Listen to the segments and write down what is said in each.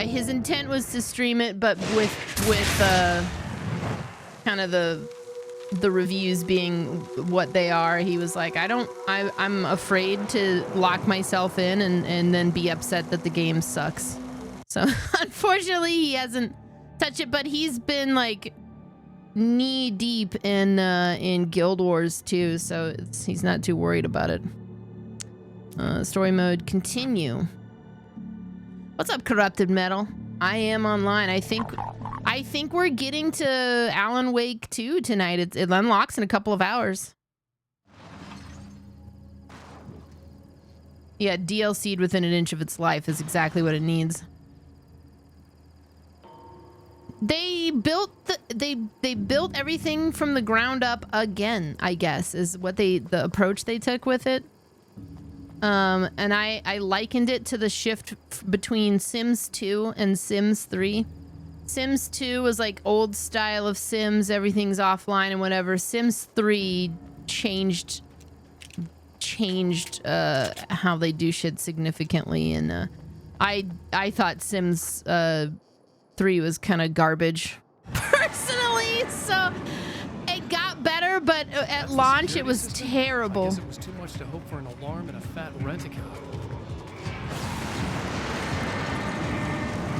his intent was to stream it, but with kind of the reviews being what they are, he was like, I'm afraid to lock myself in and then be upset that the game sucks. So unfortunately he hasn't touched it, but he's been like knee deep in Guild Wars too, so he's not too worried about it. Story mode, continue. What's up, Corrupted Metal? I am online. I think we're getting to Alan Wake 2 tonight. It unlocks in a couple of hours. Yeah, DLC'd within an inch of its life is exactly what it needs. They built they built everything from the ground up again, I guess, is what the approach they took with it. And I likened it to the shift between Sims 2 and Sims 3. Sims 2 was like old style of Sims, everything's offline and whatever. Sims 3 changed how they do shit significantly, and I thought Sims 3 was kind of garbage personally, so it got better, but at launch it was terrible. I guess it was too much to hope for an alarm and a fat rent-a-car.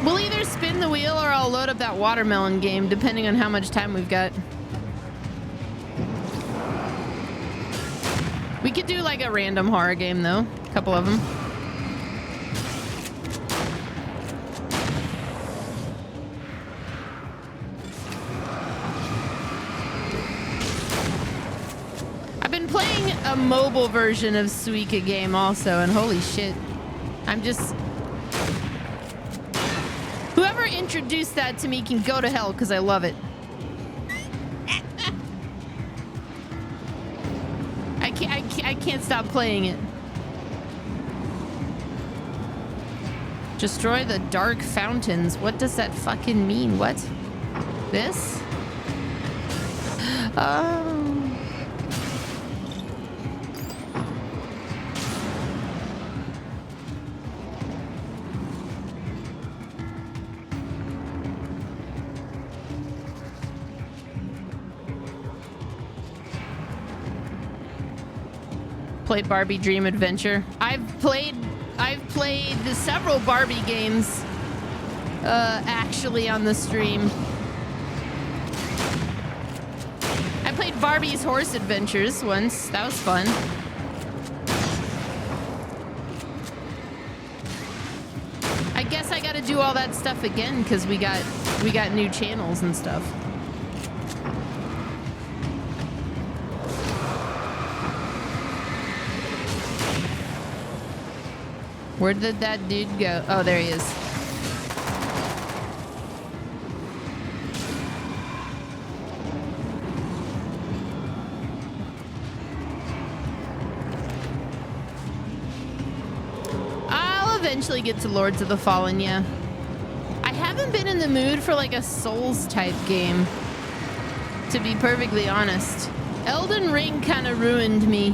We'll either spin the wheel or I'll load up that watermelon game, depending on how much time we've got. We could do like a random horror game though, a couple of them. I've been playing a mobile version of Suika game also, and holy shit, I'm just... Whoever introduced that to me can go to hell, because I love it. I can't stop playing it. Destroy the dark fountains. What does that fucking mean? What? This? Played Barbie Dream Adventure. I've played the several Barbie games actually on the stream. I played Barbie's Horse Adventures once. That was fun. I guess I got to do all that stuff again because we got new channels and stuff. Where did that dude go? Oh, there he is. I'll eventually get to Lords of the Fallen, yeah. I haven't been in the mood for like a Souls type game, to be perfectly honest. Elden Ring kind of ruined me.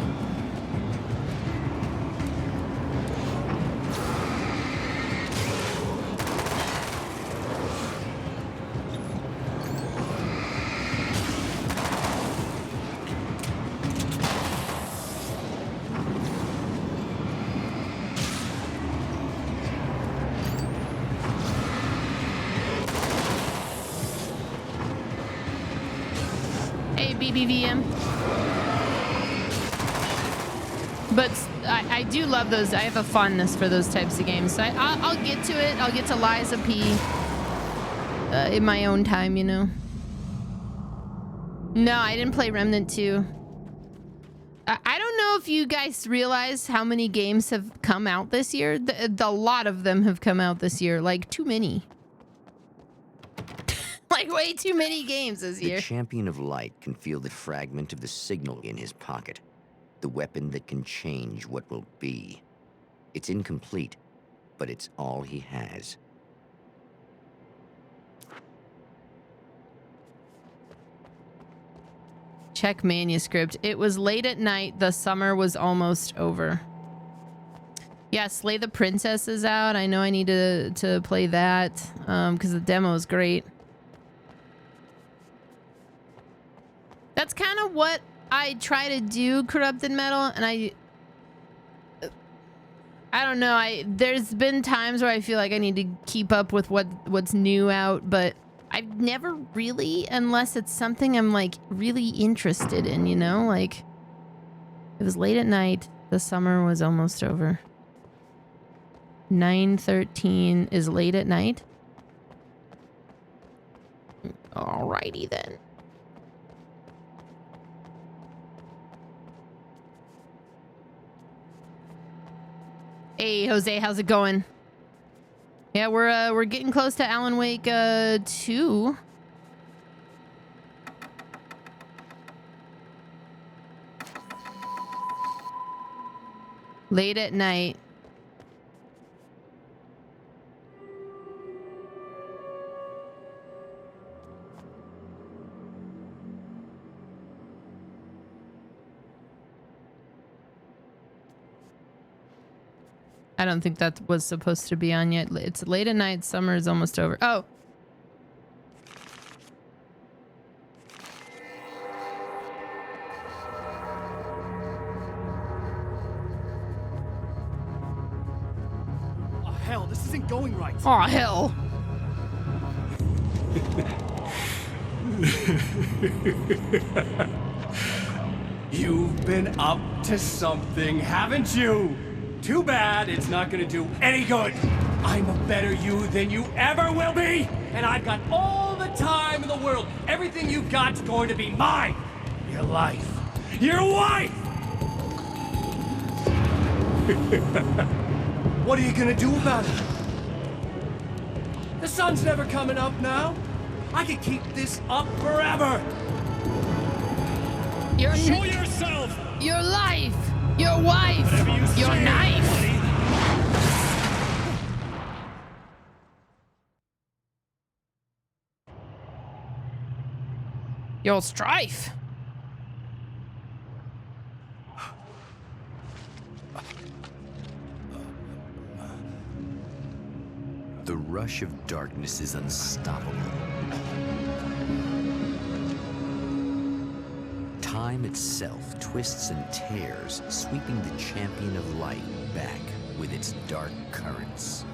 BBVM. But I do love those. I have a fondness for those types of games. So I'll get to it. I'll get to Lies of P in my own time, you know. No, I didn't play Remnant 2. I don't know if you guys realize how many games have come out this year. A lot of them have come out this year. Like, too many. Like, way too many games this year. The Champion of Light can feel the fragment of the signal in his pocket. The weapon that can change what will be. It's incomplete, but it's all he has. Check manuscript. It was late at night. The summer was almost over. Yeah, Slay the Princess is out. I know I need to play that because the demo is great. That's kind of what I try to do, Corrupted Metal, and I don't know. There's been times where I feel like I need to keep up with what's new out, but I've never really, unless it's something I'm like really interested in, you know? Like, it was late at night. The summer was almost over. 9:13 is late at night. Alrighty then. Hey, Jose, how's it going? Yeah, we're getting close to Alan Wake 2. Late at night. I don't think that was supposed to be on yet. It's late at night. Summer is almost over. Oh. Oh, hell, this isn't going right. Oh, hell. You've been up to something, haven't you? Too bad it's not gonna do any good. I'm a better you than you ever will be, and I've got all the time in the world. Everything you've got's going to be mine. Your life. Your wife! What are you gonna do about it? The sun's never coming up now. I can keep this up forever. Show yourself! Your life! Your wife! You Your say, knife! buddy. Your strife! The rush of darkness is unstoppable. Time itself twists and tears, sweeping the champion of light back with its dark currents.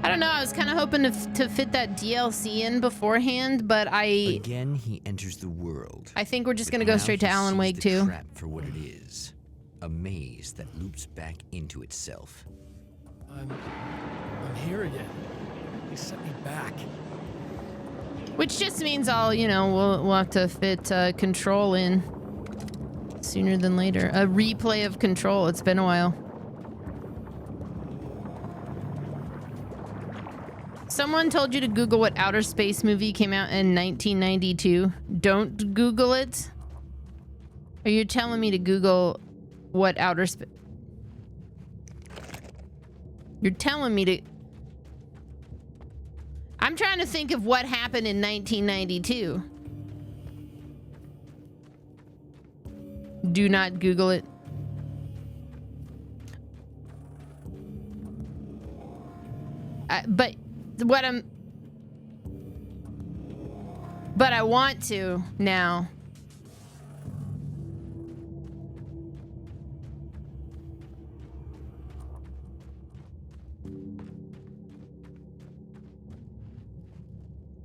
I don't know. I was kind of hoping to fit that DLC in beforehand, but Again, he enters the world. I think we're just But going to go now straight he to Alan sees Wake the 2. trap for what it is. A maze that loops back into itself. I'm here again. They sent me back. Which just means we'll have to fit Control in sooner than later. A replay of Control. It's been a while. Someone told you to Google what outer space movie came out in 1992. Don't Google it. Are you telling me to Google what outer space? You're telling me to... I'm trying to think of what happened in 1992. Do not Google it. But I want to now.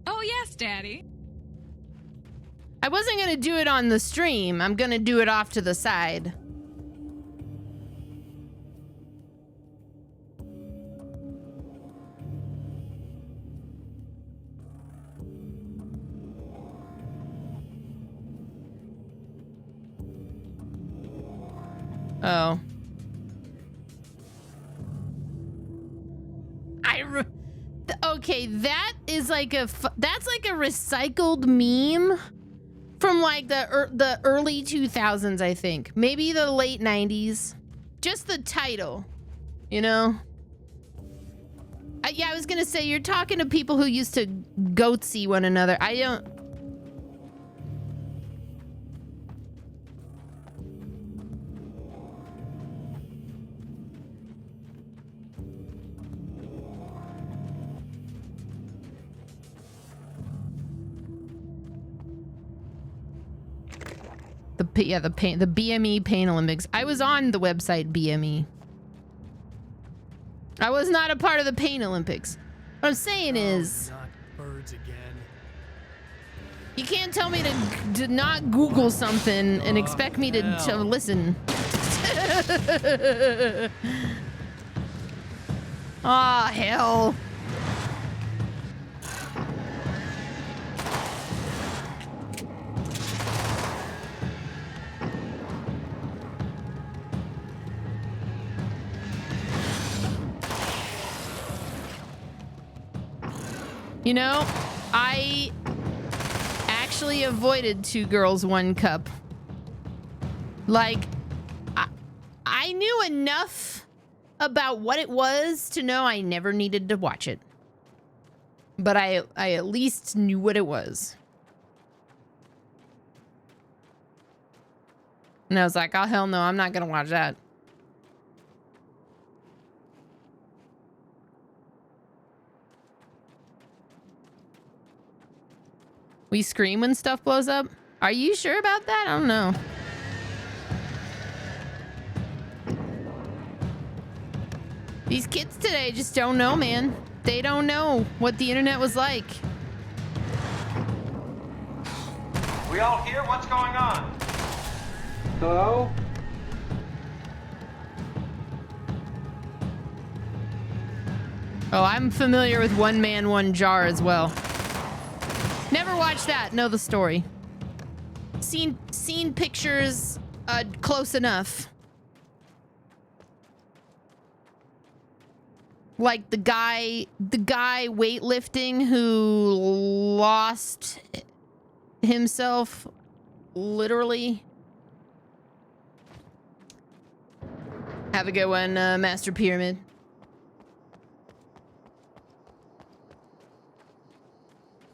Oh, yes, Daddy. I wasn't gonna do it on the stream. I'm gonna do it off to the side. Oh. Okay, that is like that's like a recycled meme from like the early 2000s, I think. Maybe the late 90s. Just the title, you know? Yeah, I was gonna say, you're talking to people who used to goatsy one another. I don't... the BME Pain Olympics. I was on the website BME. I was not a part of the Pain Olympics. What I'm saying is, Not birds again. you can't tell me to not Google something and expect me to hell. listen. Ah, hell. You know, I actually avoided 2 girls, 1 cup. Like, I knew enough about what it was to know I never needed to watch it. But I at least knew what it was. And I was like, oh, hell no, I'm not gonna watch that. We scream when stuff blows up? Are you sure about that? I don't know. These kids today just don't know, man. They don't know what the internet was like. We all here? What's going on? Hello? Oh, I'm familiar with One Man, One Jar as well. Never watched that. Know the story. Seen pictures close enough. Like the guy weightlifting who lost himself literally. Have a good one, Master Pyramid.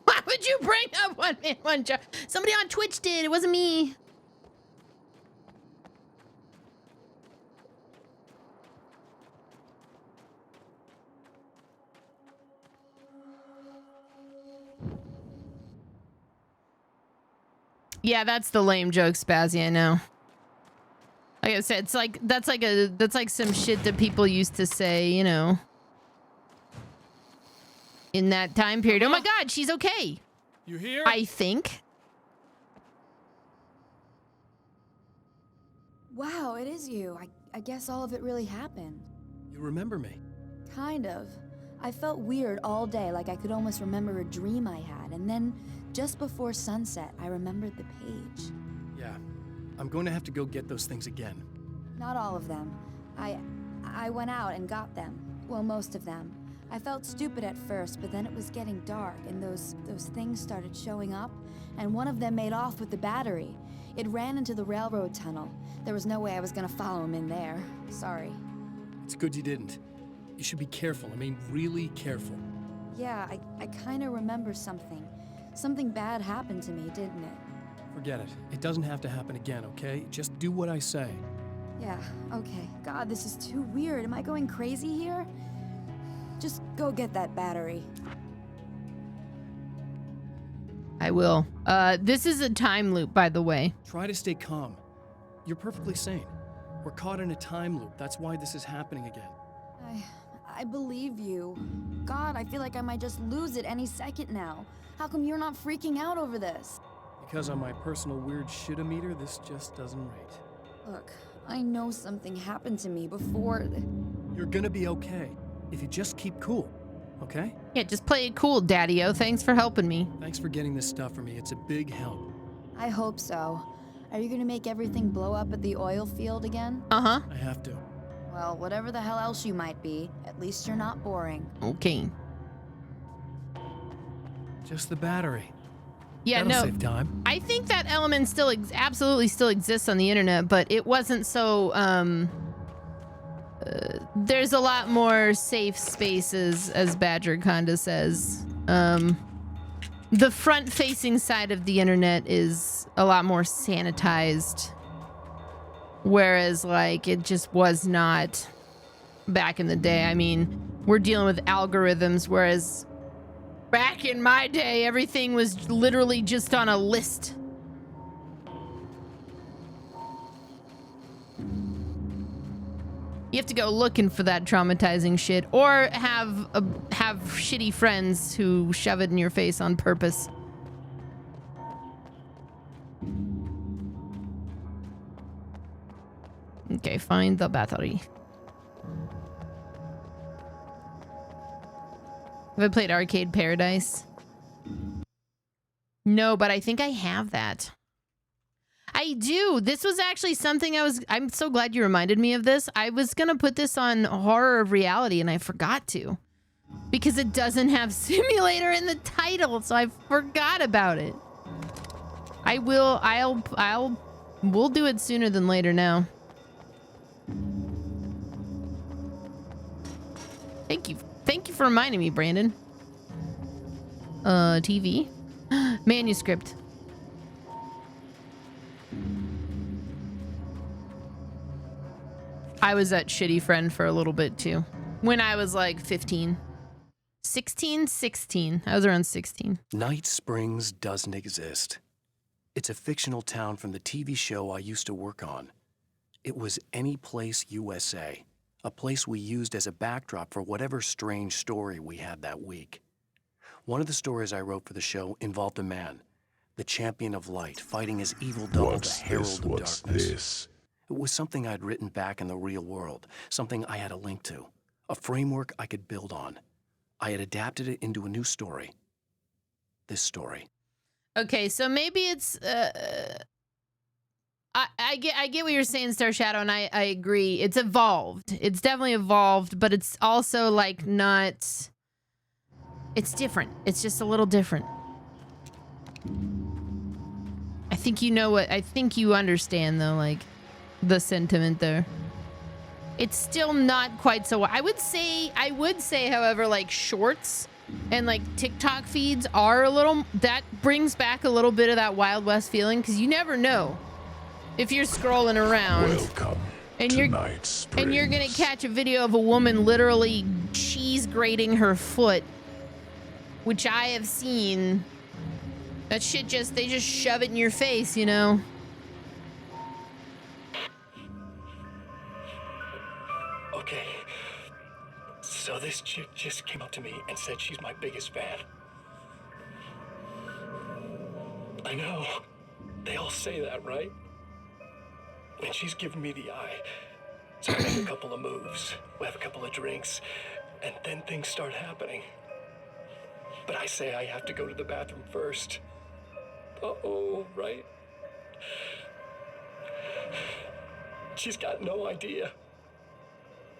Why would you bring up One Man, One Jar? Somebody on Twitch did. It wasn't me. Yeah, that's the lame joke, Spazzy, I know. Like I said, it's like that's like some shit that people used to say, you know, in that time period. Oh my god, she's okay. You here? I think. Wow, it is you. I guess all of it really happened. You remember me? Kind of. I felt weird all day, like I could almost remember a dream I had, and then just before sunset, I remembered the page. Yeah. I'm going to have to go get those things again. Not all of them. I went out and got them. Well, most of them. I felt stupid at first, but then it was getting dark, and those things started showing up, and one of them made off with the battery. It ran into the railroad tunnel. There was no way I was gonna follow him in there. Sorry. It's good you didn't. You should be careful. I mean, really careful. Yeah, I kinda remember something. Something bad happened to me, didn't it? Forget it. It doesn't have to happen again, okay? Just do what I say. Yeah, okay. God, this is too weird. Am I going crazy here? Just go get that battery. I will. This is a time loop, by the way. Try to stay calm. You're perfectly sane. We're caught in a time loop. That's why this is happening again. I believe you. God, I feel like I might just lose it any second now. How come you're not freaking out over this? Because on my personal weird shit-o-meter, this just doesn't rate. Look, I know something happened to me before. You're gonna be okay. If you just keep cool, okay? Yeah, just play it cool, Daddy-O. Thanks for helping me. Thanks for getting this stuff for me. It's a big help. I hope so. Are you gonna make everything blow up at the oil field again? Uh-huh. I have to. Well, whatever the hell else you might be, at least you're not boring. Okay. Just the battery. Yeah, That'll no. save time. I think that element still absolutely still exists on the internet, but it wasn't so there's a lot more safe spaces, as Badger kinda says. The front-facing side of the internet is a lot more sanitized, whereas like it just was not back in the day. I mean, we're dealing with algorithms, whereas back in my day, everything was literally just on a list. You have to go looking for that traumatizing shit, or have shitty friends who shove it in your face on purpose. Okay, find the battery. Have I played Arcade Paradise? No, but I think I have that. I do. This was actually something I'm so glad you reminded me of this. I was gonna put this on Horror of Reality and I forgot to. Because it doesn't have simulator in the title, so I forgot about it. We'll do it sooner than later now. Thank you for reminding me, Brandon. TV. Manuscript. I was that shitty friend for a little bit too. When I was like 15. 16. I was around 16. Night Springs doesn't exist. It's a fictional town from the TV show I used to work on. It was Any Place USA, a place we used as a backdrop for whatever strange story we had that week. One of the stories I wrote for the show involved a man, the champion of light, fighting his evil double, the herald of darkness. It was something I'd written back in the real world, something I had a link to, a framework I could build on. I had adapted it into a new story. This story. Okay, so maybe it's I get what you're saying, Star Shadow, and I agree. It's evolved. It's definitely evolved, but it's also like not. It's different. It's just a little different. I think you know what. I think you understand though, like the sentiment there. It's still not quite so. I would say, however, like shorts and like TikTok feeds are a little. That brings back a little bit of that Wild West feeling, because you never know if you're scrolling around. Welcome and to you're Night Springs. And you're gonna catch a video of a woman literally cheese grating her foot, which I have seen. That shit they just shove it in your face, you know. Okay, so this chick just came up to me and said she's my biggest fan. I know, they all say that, right? And she's giving me the eye. So I make a couple of moves, we have a couple of drinks, and then things start happening. But I say I have to go to the bathroom first. Uh-oh, right? She's got no idea.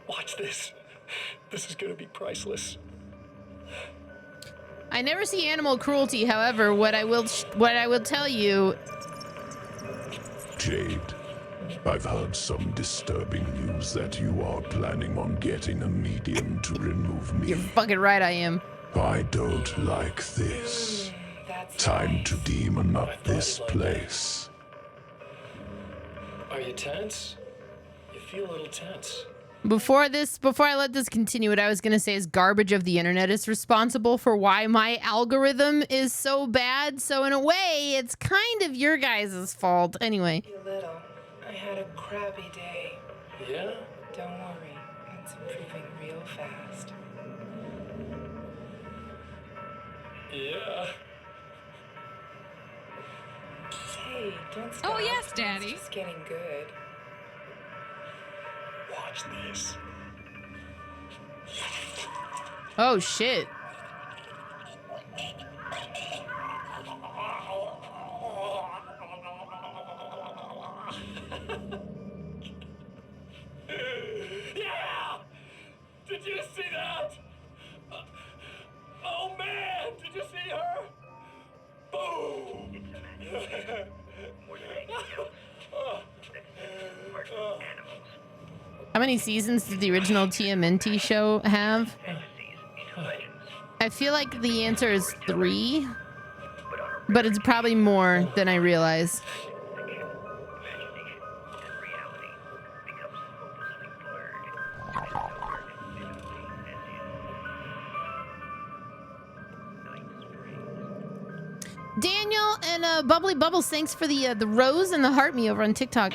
Watch this. This is gonna be priceless. I never see animal cruelty. However, what I will tell you, Jade, I've heard some disturbing news that you are planning on getting a medium to remove me. You're fucking right, I am. I don't like this. Time to demon up this place. Are you tense? You feel a little tense. Before I let this continue, what I was gonna say is garbage of the internet is responsible for why my algorithm is so bad. So in a way, it's kind of your guys' fault. Anyway. A little. I had a crappy day. Yeah? Don't worry, it's improving real fast. Yeah. Hey, don't stop. Oh, yes, Daddy. It's just getting good. Watch this. Oh shit. Yeah! Did you see that? Oh man, did you see her? Boom! How many seasons did the original TMNT show have? I feel like the answer is 3, but it's probably more than I realize. Daniel and Bubbly Bubbles, thanks for the rose and the heart me over on TikTok.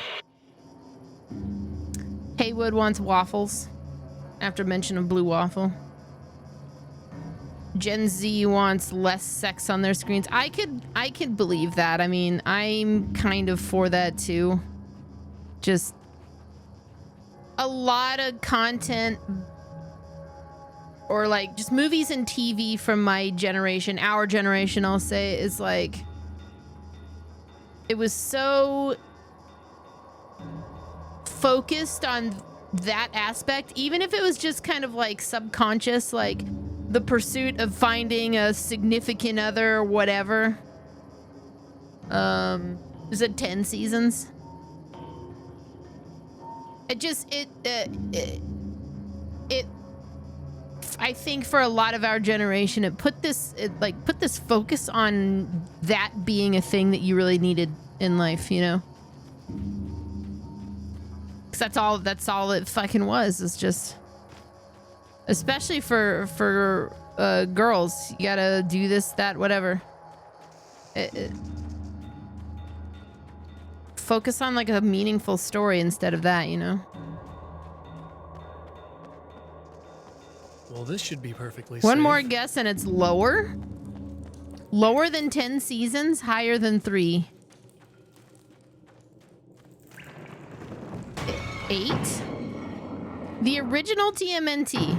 Hey, Hollywood wants waffles after mention of blue waffle. Gen Z wants less sex on their screens. I could believe that. I mean, I'm kind of for that too. Just a lot of content, or like just movies and TV from my generation, our generation, I'll say, is like, it was so focused on that aspect, even if it was just kind of like subconscious, like the pursuit of finding a significant other or whatever. Is it 10 seasons? I think for a lot of our generation, it put this focus on that being a thing that you really needed in life, you know? Because that's all it fucking was. It's just, especially for girls, you gotta do this, that, whatever. Focus on like a meaningful story instead of that, you know? Well, this should be perfectly safe. One more guess and it's lower? Lower than 10 seasons, higher than 3. 8? The original TMNT.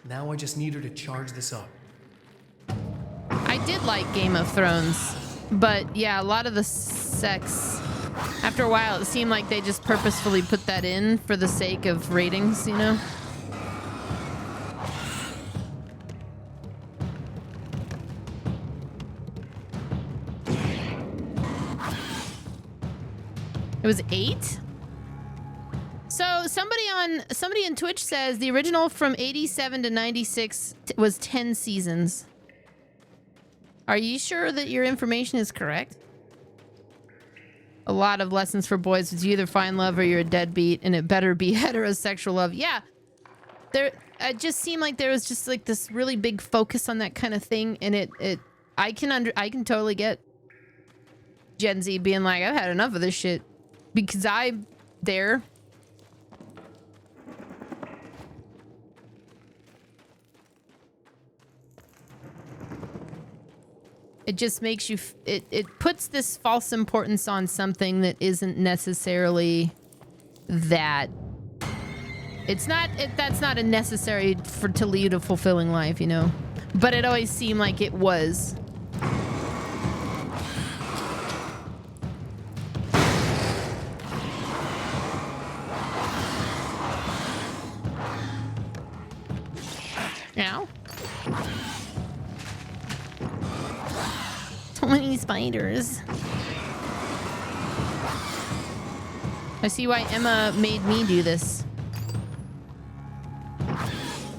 Now I just need her to charge this up. I did like Game of Thrones, but yeah, a lot of the sex, after a while, it seemed like they just purposefully put that in for the sake of ratings, you know? It was 8? So somebody in Twitch says the original from 87 to 96 was 10 seasons. Are you sure that your information is correct? A lot of lessons for boys is you either find love or you're a deadbeat, and it better be heterosexual love. Yeah. It just seemed like there was just like this really big focus on that kind of thing, and I can totally get Gen Z being like, I've had enough of this shit, because I'm there. It just makes you, it puts this false importance on something that isn't necessarily that. It's not, that's not a necessary to lead a fulfilling life, you know? But it always seemed like it was. Ow. So many spiders. I see why Emma made me do this.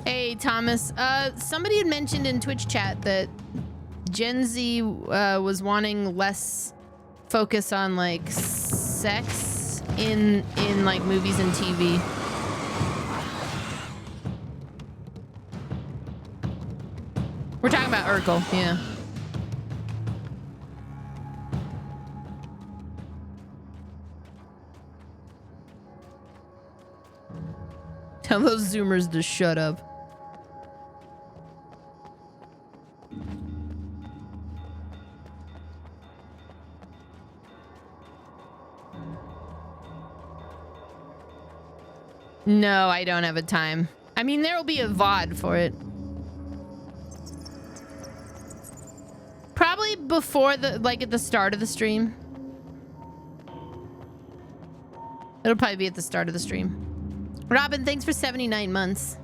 Hey, Thomas. Somebody had mentioned in Twitch chat that Gen Z was wanting less focus on like sex in like movies and TV. We're talking about Urkel, yeah. Tell those Zoomers to shut up. No, I don't have a time. I mean, there will be a VOD for it. Probably before like at the start of the stream. It'll probably be at the start of the stream. Robin, thanks for 79 months.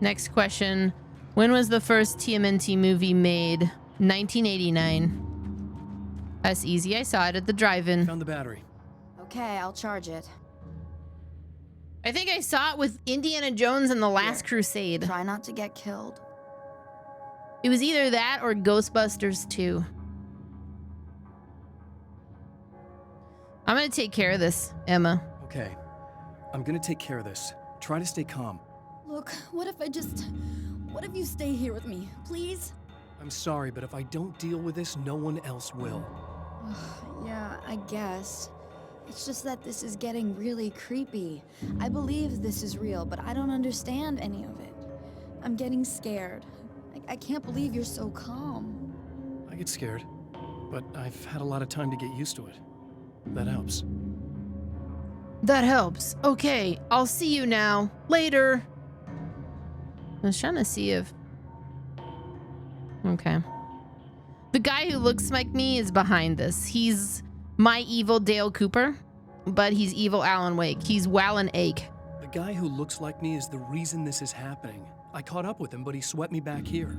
Next question. When was the first TMNT movie made? 1989. That's easy. I saw it at the drive-in. Found the battery. Okay, I'll charge it. I think I saw it with Indiana Jones and the Last Crusade. Try not to get killed. It was either that or Ghostbusters 2. I'm gonna take care of this, Emma. Okay. I'm gonna take care of this. Try to stay calm. Look, what if you stay here with me, please? I'm sorry, but if I don't deal with this, no one else will. Yeah, I guess. It's just that this is getting really creepy. I believe this is real, but I don't understand any of it. I'm getting scared. I can't believe you're so calm. I get scared, but I've had a lot of time to get used to it. That helps. That helps. Okay, I'll see you now. Later. I was trying to see if... Okay. The guy who looks like me is behind this. He's my evil Dale Cooper, but he's evil Alan Wake. He's Wallen Ake. The guy who looks like me is the reason this is happening. I caught up with him, but he swept me back here.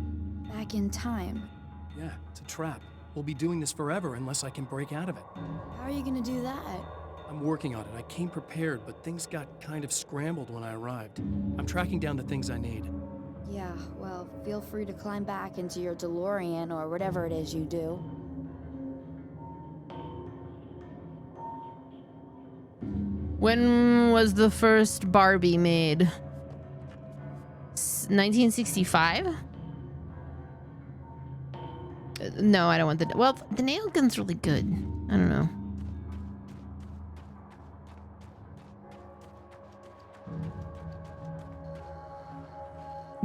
Back in time. Yeah, it's a trap. We'll be doing this forever unless I can break out of it. How are you gonna do that? I'm working on it. I came prepared, but things got kind of scrambled when I arrived. I'm tracking down the things I need. Yeah, well, feel free to climb back into your DeLorean or whatever it is you do. When was the first Barbie made? 1965? No, I don't want the... Well, the nail gun's really good. I don't know.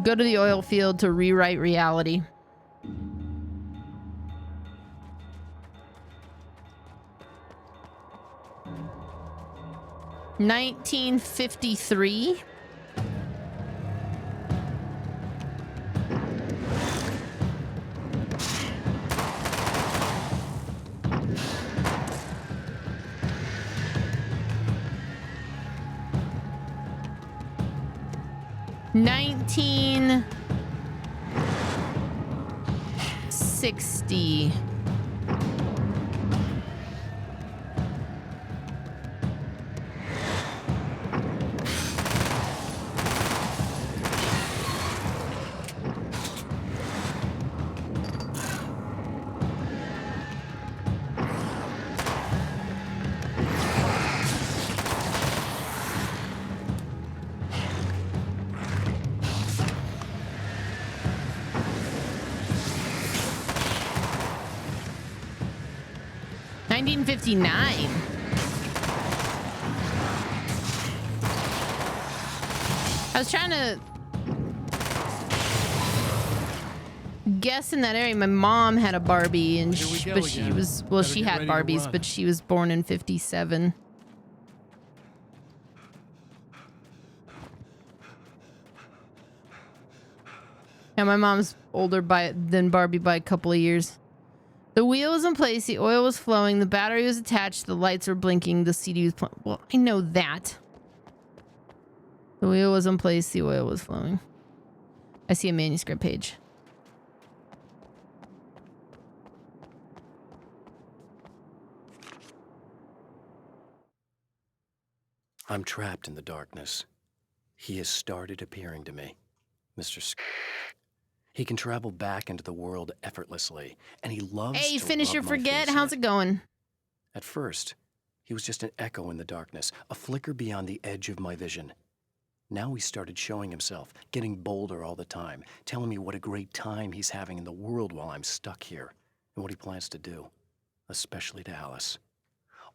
Go to the oil field to rewrite reality. $1953. $1960. $1959. I was trying to guess in that area. My mom had a Barbie, and but she was, well, she had Barbies, but she was born in 57. Yeah, my mom's older than Barbie by a couple of years. The wheel was in place, the oil was flowing, the battery was attached, the lights were blinking, the CD was playing. Well, I know that. The wheel was in place, the oil was flowing. I see a manuscript page. I'm trapped in the darkness. He has started appearing to me. Mr. He can travel back into the world effortlessly, and he loves Hey, to finish rub your my forget. face in How's it going? At first, he was just an echo in the darkness, a flicker beyond the edge of my vision. Now he started showing himself, getting bolder all the time, telling me what a great time he's having in the world while I'm stuck here, and what he plans to do, especially to Alice.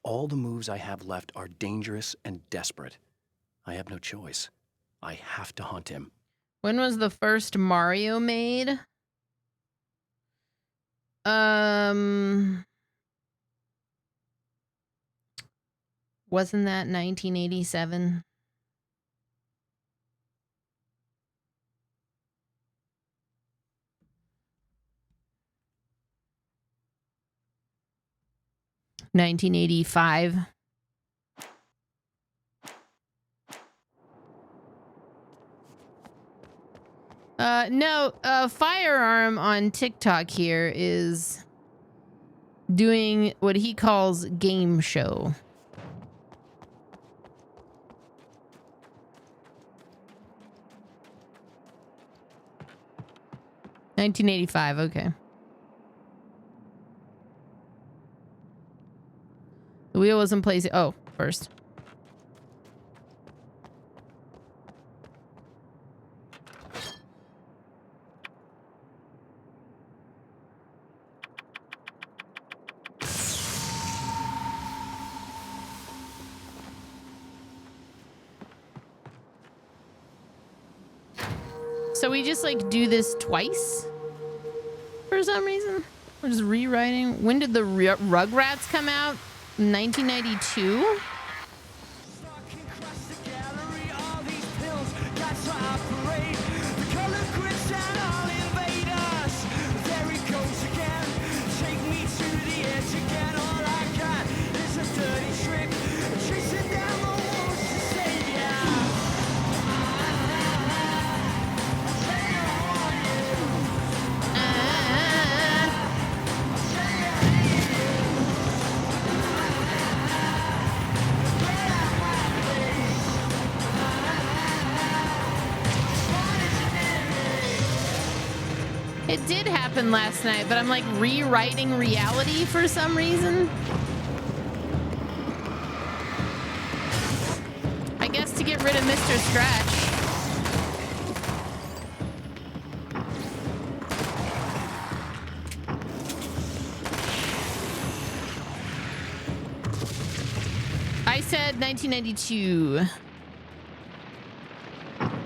All the moves I have left are dangerous and desperate. I have no choice. I have to hunt him. When was the first Mario made? Wasn't that 1987? $1985. No, Firearm on TikTok here is doing what he calls game show. $1985, okay. The wheel was in place. Oh, first. So we just like do this twice for some reason. We're just rewriting. When did the Rugrats come out? 1992? It did happen last night, but I'm like rewriting reality for some reason. I guess to get rid of Mr. Scratch. I said 1992.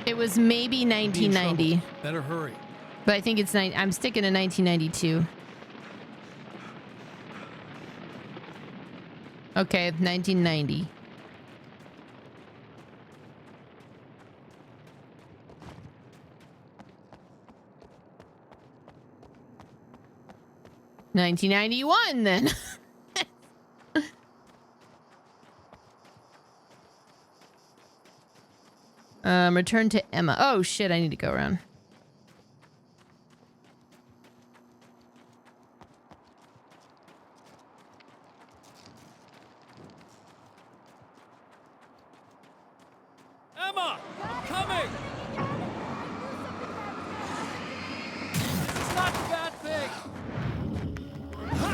It was maybe 1990. Better hurry. But I think it's I'm sticking to 1992. Okay, 1990. $1991 then. Return to Emma. Oh shit, I need to go around. Emma! I'm coming! It's not a bad thing! Ha!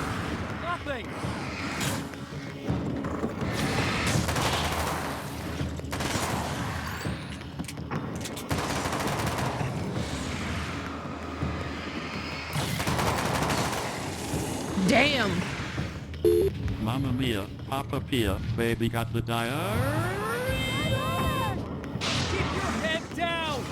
Nothing! Damn! Mamma mia, Papa Pia, baby got the diarrhea. Keep your head down!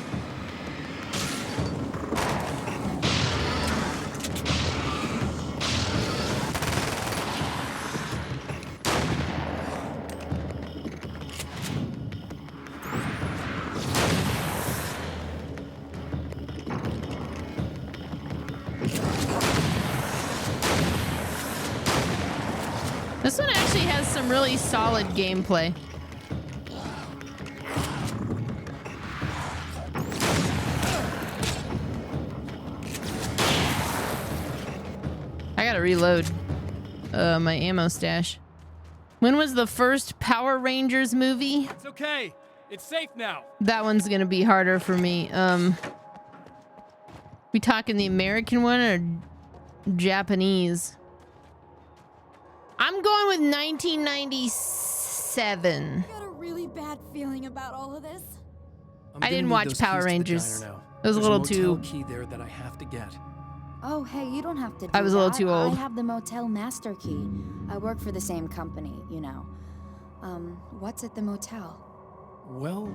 This one actually has some really solid gameplay. I gotta reload my ammo stash. When was the first Power Rangers movie? It's okay. It's safe now. That one's gonna be harder for me. We talking the American one or Japanese? I'm going with 1997. I got a really bad feeling about all of this. I didn't watch Power Rangers. It was a little too. Key there that I have to get. Oh, hey, you don't have to do I was a little that. too old. I have the motel master key. I work for the same company, you know. What's at the motel? Well,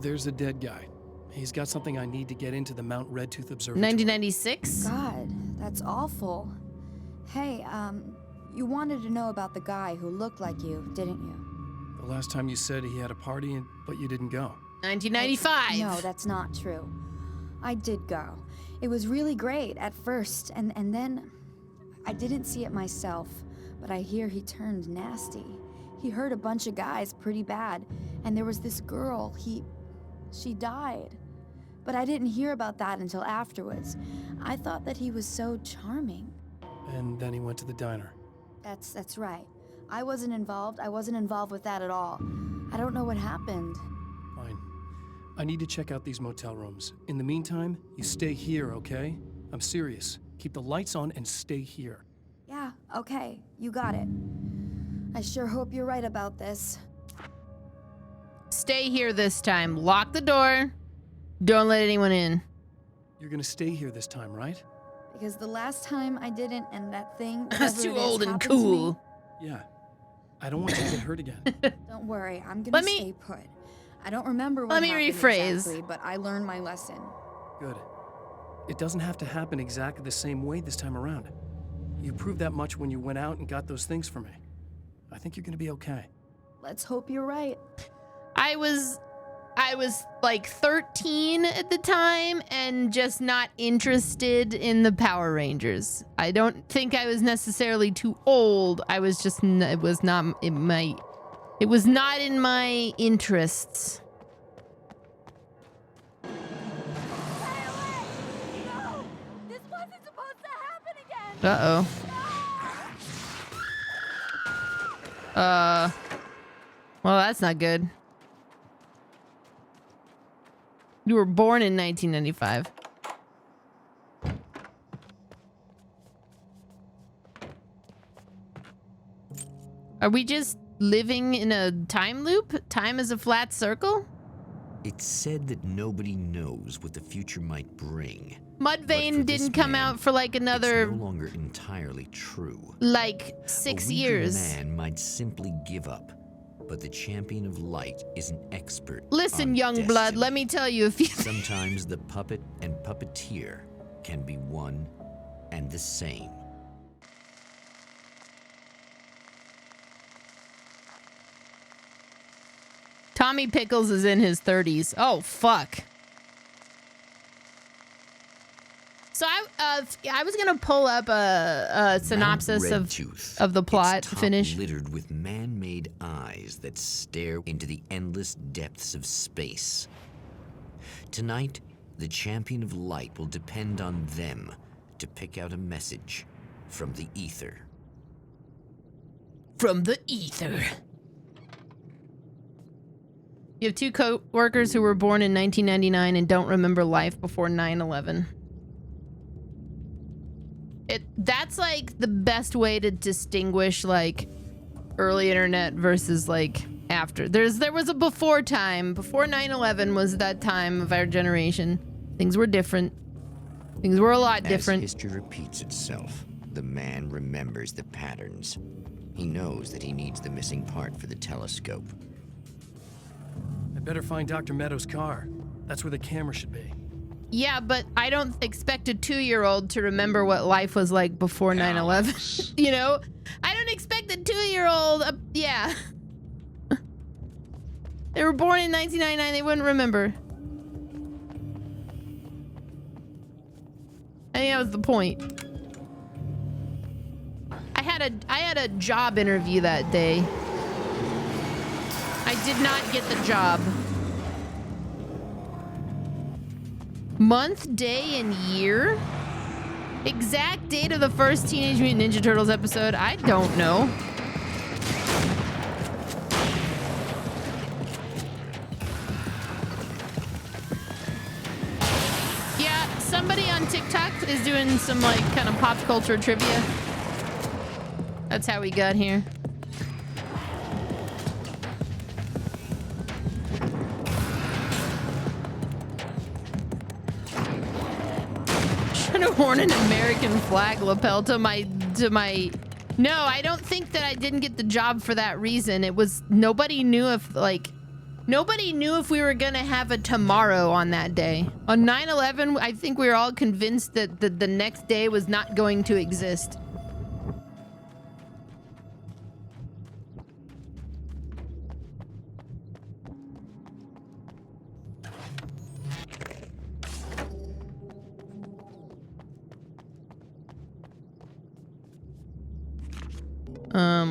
there's a dead guy. He's got something I need to get into the Mount Redtooth Observatory. 1996? God, that's awful. Hey, you wanted to know about the guy who looked like you, didn't you? The last time you said he had a party, but you didn't go. 1995. No, that's not true. I did go. It was really great at first, and then I didn't see it myself, but I hear he turned nasty. He hurt a bunch of guys pretty bad, and there was this girl, she died. But I didn't hear about that until afterwards. I thought that he was so charming. And then he went to the diner. That's right. I wasn't involved. I wasn't involved with that at all. I don't know what happened. Fine. I need to check out these motel rooms. In the meantime, you stay here, okay? I'm serious. Keep the lights on and stay here. Yeah, okay. You got it. I sure hope you're right about this. Stay here this time. Lock the door. Don't let anyone in. You're gonna stay here this time, right? Because the last time I didn't, and that thing... That's too whatever it is old and happened to me, cool. Yeah. I don't want you to get hurt again. Don't worry, I'm gonna Let me- stay put. I don't remember what Let me happened rephrase. exactly, but I learned my lesson. Good. It doesn't have to happen exactly the same way this time around. You proved that much when you went out and got those things for me. I think you're gonna be okay. Let's hope you're right. I was like 13 at the time and just not interested in the Power Rangers. I don't think I was necessarily too old. I was just it was not in my interests. This wasn't supposed to happen again. Well, that's not good. You were born in 1995. Are we just living in a time loop? Time is a flat circle? It's said that nobody knows what the future might bring. Mudvayne didn't come out for like another, It's no longer entirely true. like 6 years. A weaker man might simply give up, but the Champion of Light is an expert. Listen, on young blood, destiny. let me tell you a few. Sometimes the puppet and puppeteer can be one and the same. Tommy Pickles is in his 30s. Oh, fuck. So I was gonna pull up a synopsis of the plot. Its top Finish. littered with man-made eyes that stare into the endless depths of space. Tonight, the Champion of Light will depend on them to pick out a message from the ether. From the ether. You have two co-workers who were born in 1999 and don't remember life before 9/11. That's like the best way to distinguish like early internet versus like after. There was a before time. Before 9/11 was that time of our generation. Things were different. Things were a lot different. As history repeats itself, the man remembers the patterns. He knows that he needs the missing part for the telescope. I better find Dr. Meadows' car. That's where the camera should be. Yeah, but I don't expect a 2-year-old to remember what life was like before 9/11. You know? I don't expect a 2-year-old. Yeah. They were born in 1999. They wouldn't remember. I think that was the point. I had a job interview that day. I did not get the job. Month, day, and year? Exact date of the first Teenage Mutant Ninja Turtles episode? I don't know. Yeah, somebody on TikTok is doing some like kind of pop culture trivia. That's how we got here. Should have worn an American flag lapel to my No, I don't think that I didn't get the job for that reason. It was nobody knew if we were gonna have a tomorrow on that day. On 9/11, I think we were all convinced that the next day was not going to exist.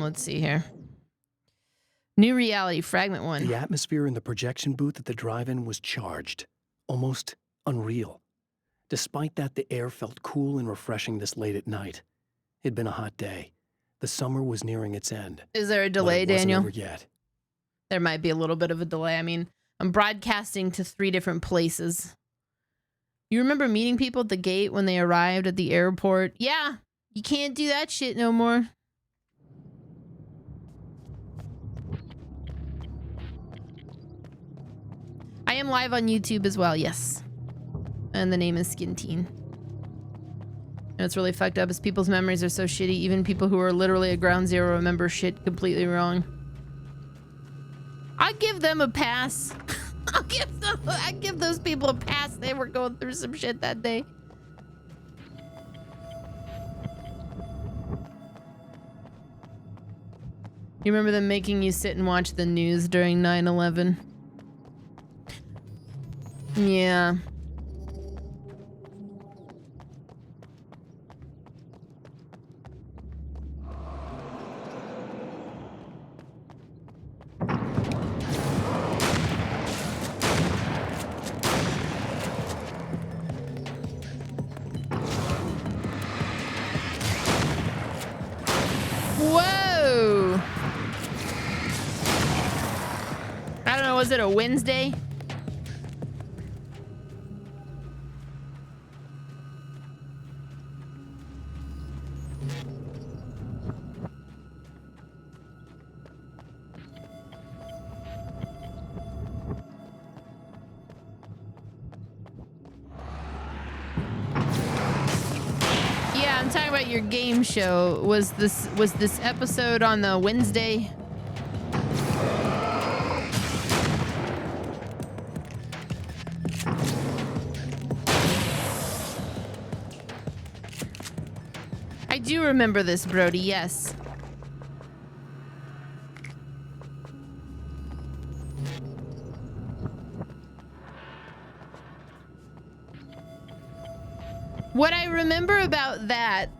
Let's see here. New reality, fragment 1. The atmosphere in the projection booth at the drive-in was charged, almost unreal. Despite that, the air felt cool and refreshing this late at night. It'd been a hot day. The summer was nearing its end. Is there a delay, but it wasn't Daniel? over yet. There might be a little bit of a delay. I mean, I'm broadcasting to 3 different places. You remember meeting people at the gate when they arrived at the airport? Yeah, you can't do that shit no more. I am live on YouTube as well, yes. And the name is Skinteen. And it's really fucked up as people's memories are so shitty. Even people who are literally at ground zero remember shit completely wrong. I'll give them a pass. I give those people a pass. They were going through some shit that day. You remember them making you sit and watch the news during 9/11? Yeah. Whoa! I don't know, was it a Wednesday? Yeah, I'm talking about your game show. Was this episode on the Wednesday? I do remember this, Brody, yes. What I remember about that,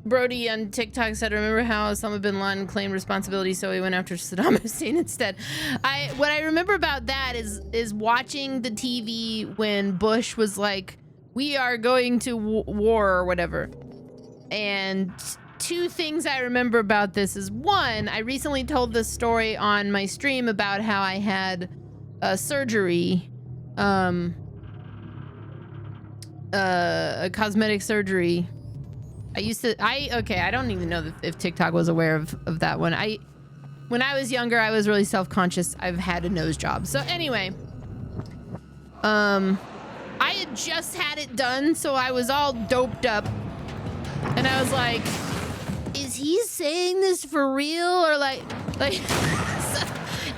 Brody on TikTok said, remember how Osama bin Laden claimed responsibility, so he went after Saddam Hussein instead. What I remember about that is watching the TV when Bush was like, we are going to war or whatever. And two things I remember about this is, one, I recently told this story on my stream about how I had surgery, a cosmetic surgery. I don't even know if TikTok was aware of that one. When I was younger, I was really self-conscious. I've had a nose job. So anyway, I had just had it done, so I was all doped up. And I was like, is he saying this for real? Or like,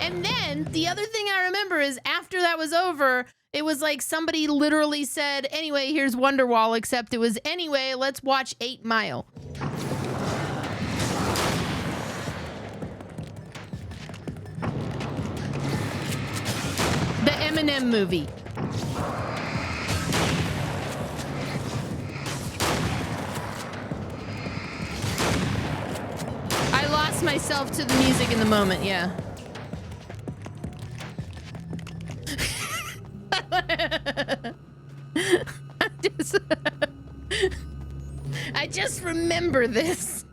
and then the other thing I remember is after that was over, it was like somebody literally said, anyway, here's Wonderwall, except it was, anyway, let's watch 8 Mile. The Eminem movie. I lost myself to the music in the moment, yeah. I just remember this.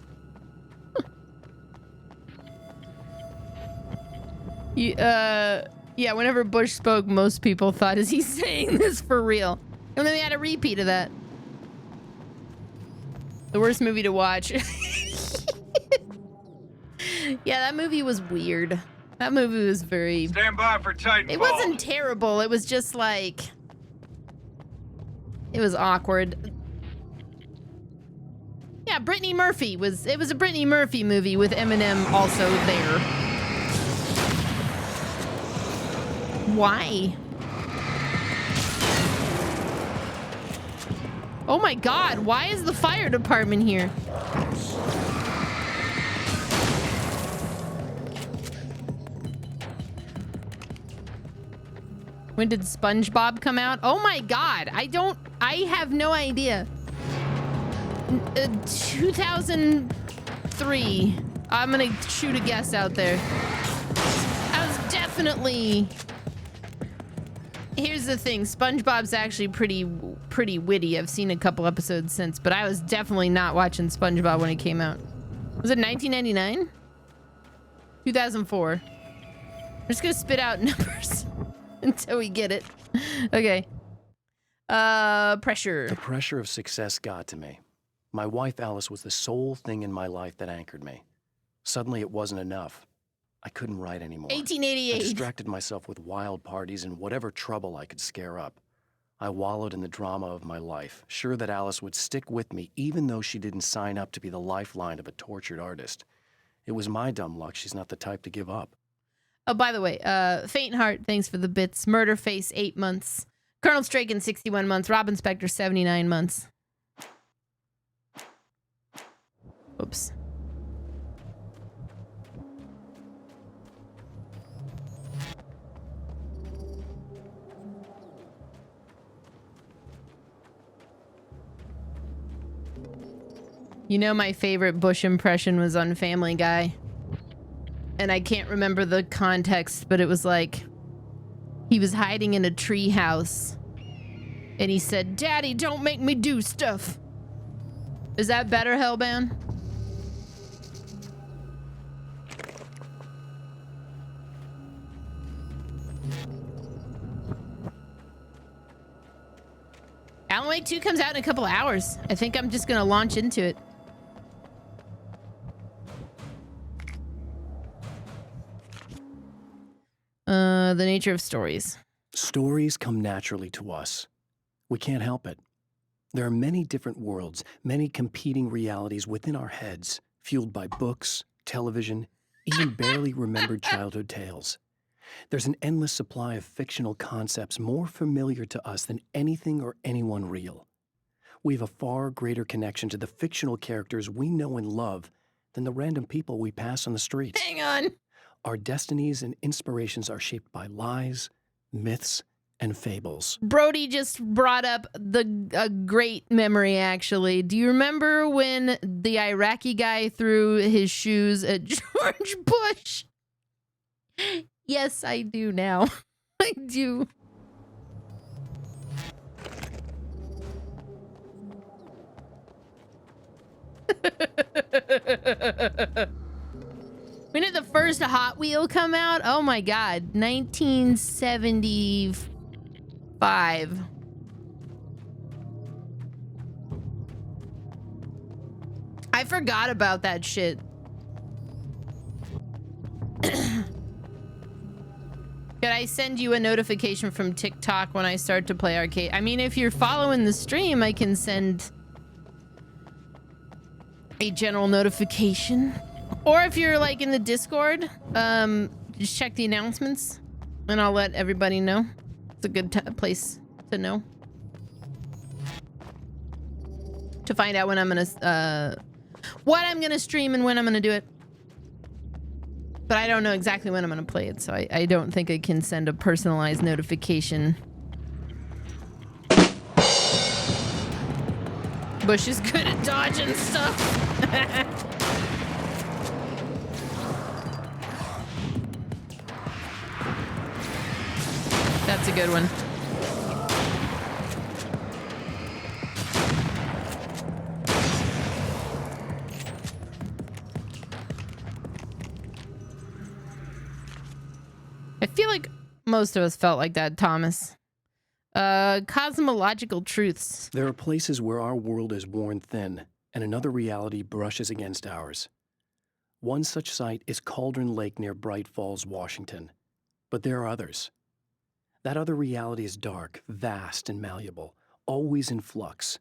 Yeah, whenever Bush spoke, most people thought, is he saying this for real? And then they had a repeat of that. The worst movie to watch. Yeah, that movie was weird. That movie was very... Stand by for Titanfall. It wasn't terrible. It was just like... It was awkward. Yeah, Brittany Murphy was... It was a Brittany Murphy movie with Eminem also there. Why? Oh my god, why is the fire department here? When did SpongeBob come out? Oh my god, I have no idea. 2003. I'm gonna shoot a guess out there. I was definitely... Here's the thing, SpongeBob's actually pretty witty. I've seen a couple episodes since, but I was definitely not watching SpongeBob when it came out. Was it 1999? 2004. I'm just gonna spit out numbers until we get it. Okay. Pressure. The pressure of success got to me. My wife Alice was the sole thing in my life that anchored me. Suddenly it wasn't enough. I couldn't write anymore. 1888. I distracted myself with wild parties and whatever trouble I could scare up. I wallowed in the drama of my life, sure that Alice would stick with me even though she didn't sign up to be the lifeline of a tortured artist. It was my dumb luck she's not the type to give up. Oh, by the way, Faint Heart, thanks for the bits. Murderface, 8 months. Colonel Straken, 61 months. Robin Spector, 79 months. Oops. You know, my favorite Bush impression was on Family Guy. And I can't remember the context, but it was like he was hiding in a tree house and he said, "Daddy, don't make me do stuff." Is that better, Hellbound? Alan Wake 2 comes out in a couple hours. I think I'm just gonna launch into it. The nature of stories. Stories come naturally to us. We can't help it. There are many different worlds, many competing realities within our heads, fueled by books, television, even barely remembered childhood tales. There's an endless supply of fictional concepts more familiar to us than anything or anyone real. We have a far greater connection to the fictional characters we know and love than the random people we pass on the streets. Hang on. Our destinies and inspirations are shaped by lies, myths, and fables. Brody just brought up a great memory, actually. Do you remember when the Iraqi guy threw his shoes at George Bush? Yes, I do now. I do. When did the first Hot Wheel come out? Oh my god, 1975. I forgot about that shit. Could I send you a notification from TikTok when I start to play arcade? I mean, if you're following the stream, I can send a general notification. Or if you're like in the Discord, just check the announcements and I'll let everybody know. It's a good place to know. To find out when I'm gonna, what I'm gonna stream and when I'm gonna do it. But I don't know exactly when I'm gonna play it, so I don't think I can send a personalized notification. Bush is good at dodging stuff. That's a good one. I feel like most of us felt like that, Thomas. Cosmological truths. There are places where our world is worn thin and another reality brushes against ours. One such site is Cauldron Lake near Bright Falls, Washington. But there are others. That other reality is dark, vast, and malleable, always in flux.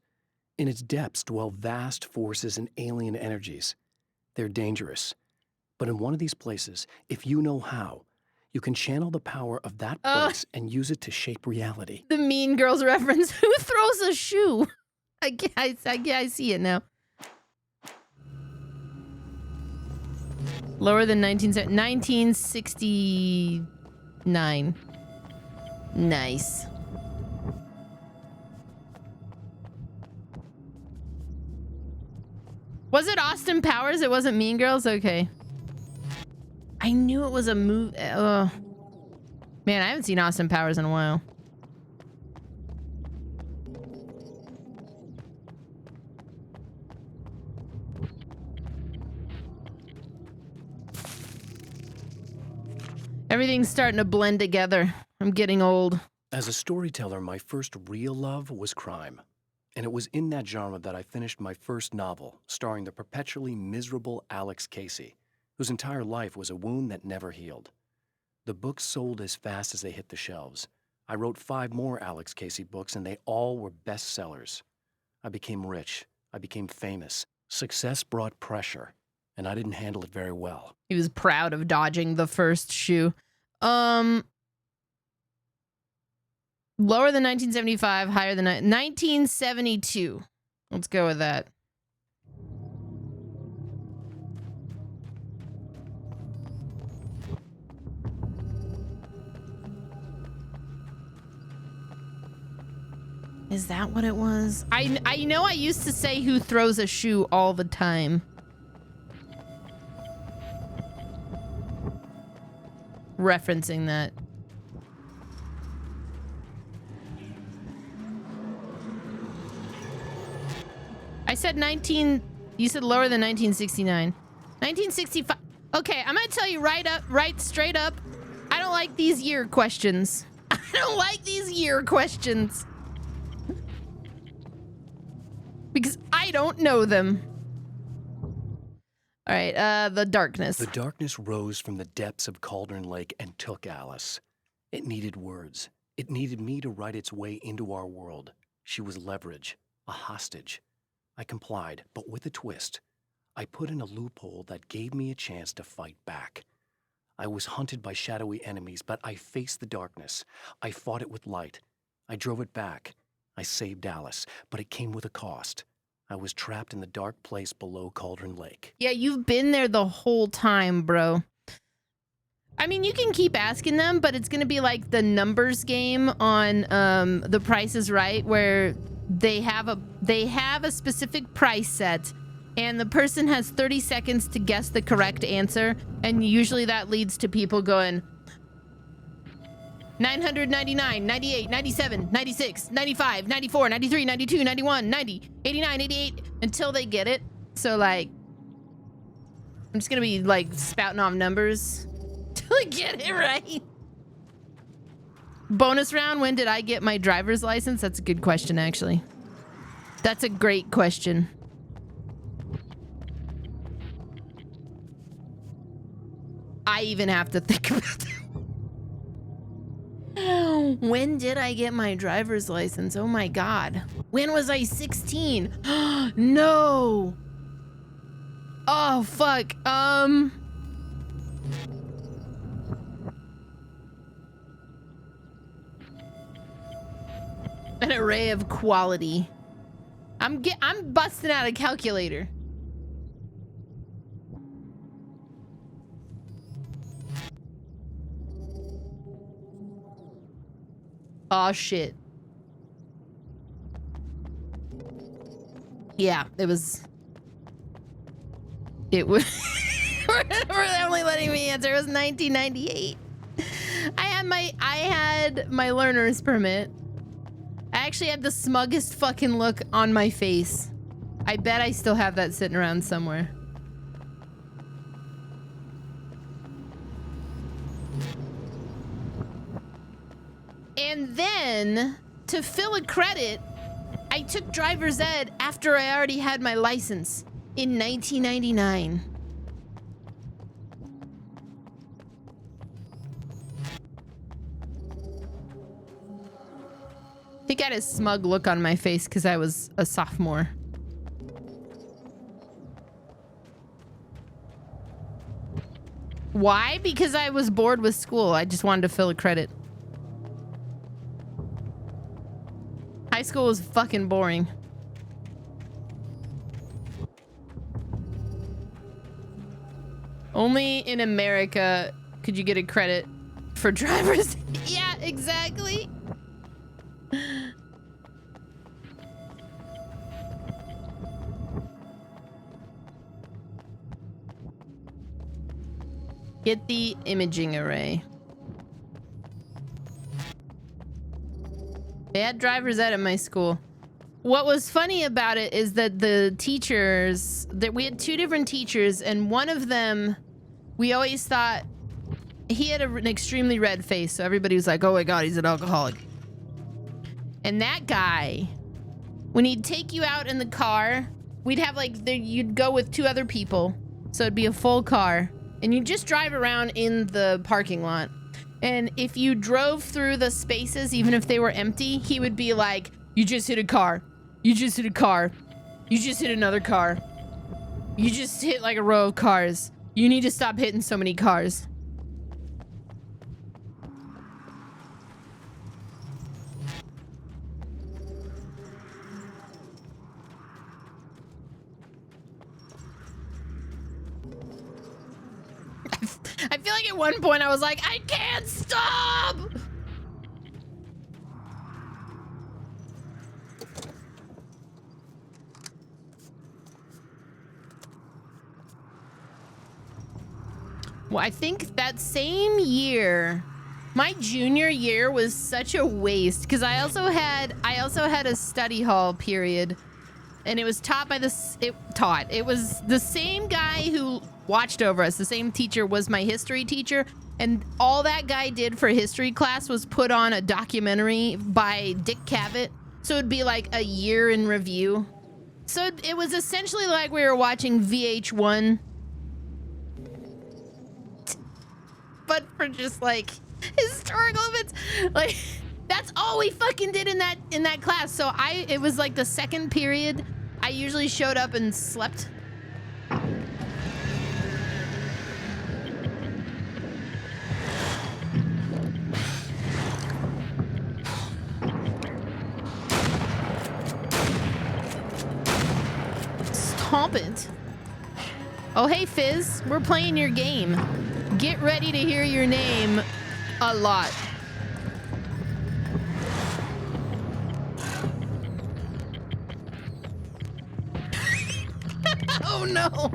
In its depths dwell vast forces and alien energies. They're dangerous. But in one of these places, if you know how, you can channel the power of that place and use it to shape reality. The Mean Girls reference. Who throws a shoe? I see it now. Lower than 1969. Nice. Was it Austin Powers? It wasn't Mean Girls? Okay. I knew it was a movie. Man, I haven't seen Austin Powers in a while. Everything's starting to blend together. I'm getting old. As a storyteller, my first real love was crime. And it was in that genre that I finished my first novel, starring the perpetually miserable Alex Casey, whose entire life was a wound that never healed. The books sold as fast as they hit the shelves. I wrote 5 more Alex Casey books, and they all were bestsellers. I became rich. I became famous. Success brought pressure, and I didn't handle it very well. He was proud of dodging the first shoe. Lower than 1975, higher than 1972. Let's go with that. Is that what it was? I know I used to say who throws a shoe all the time. Referencing that. I said 19, you said lower than 1969. 1965. Okay, I'm gonna tell you right straight up. I don't like these year questions. I don't like these year questions. Because I don't know them. All right, the darkness. The darkness rose from the depths of Cauldron Lake and took Alice. It needed words. It needed me to write its way into our world. She was leverage, a hostage. I complied, but with a twist. I put in a loophole that gave me a chance to fight back. I was hunted by shadowy enemies, but I faced the darkness. I fought it with light. I drove it back. I saved Alice, but it came with a cost. I was trapped in the dark place below Cauldron Lake. Yeah, you've been there the whole time, bro. I mean, you can keep asking them, but it's gonna be like the numbers game on The Price is Right, where they have a specific price set, and the person has 30 seconds to guess the correct answer, and usually that leads to people going 999, 98, 97, 96, 95, 94, 93, 92, 91, 90, 89, 88, until they get it. So, like, I'm just gonna be, like, spouting off numbers till I get it right. Bonus round, when did I get my driver's license? That's a good question, actually. That's a great question. I even have to think about that. When did I get my driver's license? Oh my God. When was I 16? No. Oh, fuck. An array of quality. I'm busting out a calculator. Oh shit. Yeah, it was we're only letting me answer. It was 1998. I had my learner's permit. I actually had the smuggest fucking look on my face. I bet I still have that sitting around somewhere. And then, to fill a credit, I took driver's ed after I already had my license in 1999. I think I had a smug look on my face because I was a sophomore. Why? Because I was bored with school. I just wanted to fill a credit. High school was fucking boring. Only in America could you get a credit for drivers. Yeah, exactly. Get the imaging array. They had driver's ed at my school. What was funny about it is that the teachers, that we had two different teachers, and one of them, we always thought he had an extremely red face, so everybody was like, oh my God, he's an alcoholic. And that guy, when he'd take you out in the car, we'd have like, you'd go with two other people, so it'd be a full car, and you'd just drive around in the parking lot. And if you drove through the spaces, even if they were empty, he would be like, you just hit a car. You just hit a car. You just hit another car. You just hit like a row of cars. You need to stop hitting so many cars. think at one point I was like, I can't stop! Well, I think that same year, my junior year was such a waste because I also had a study hall period, and it was taught by it was the same guy who watched over us. The same teacher was my history teacher, and all that guy did for history class was put on a documentary by Dick Cavett. So it'd be like a year in review. So it was essentially like we were watching VH1. But for just like historical events, like that's all we fucking did in that class. So it was like the second period. I usually showed up and slept. Stomp it. Oh hey Fizz, we're playing your game. Get ready to hear your name a lot. Oh no.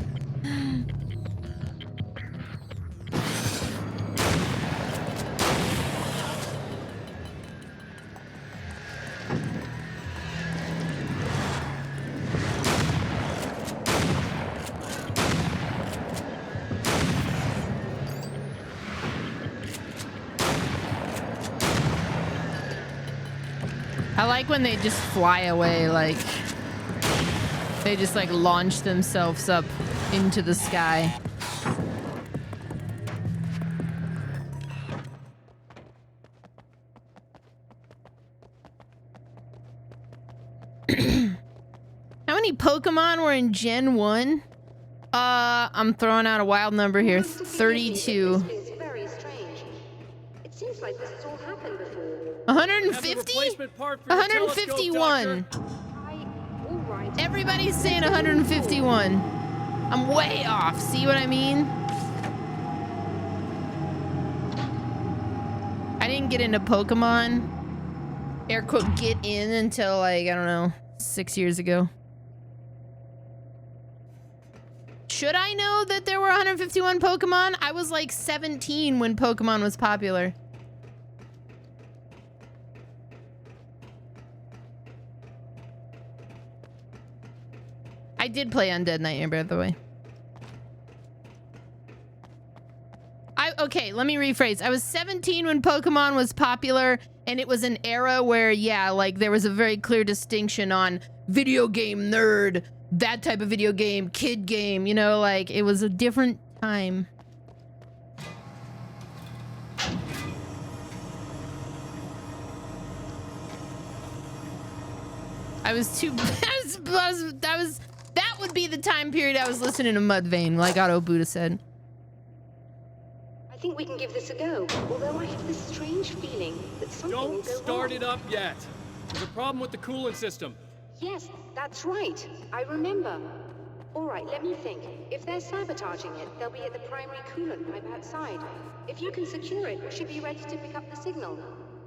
I like when they just fly away, like they just like launch themselves up into the sky. How many Pokemon were in Gen 1? I'm throwing out a wild number here. 32. 150? 151. Everybody's saying 151. I'm way off. See what I mean? I didn't get into Pokemon, air quote, get in until like, I don't know, 6 years ago. Should I know that there were 151 Pokemon? I was like 17 when Pokemon was popular. I did play Undead Nightmare, by the way. Okay, let me rephrase. I was 17 when Pokemon was popular, and it was an era where, yeah, like there was a very clear distinction on video game nerd, that type of video game, kid game, you know, like it was a different time. I was too, that would be the time period I was listening to Mudvayne, like Otto Buddha said. I think we can give this a go, although I have this strange feeling that something will go wrong. Don't start it up yet. There's a problem with the coolant system. Yes, that's right. I remember. All right, let me think. If they're sabotaging it, they'll be at the primary coolant pipe outside. If you can secure it, we should be ready to pick up the signal.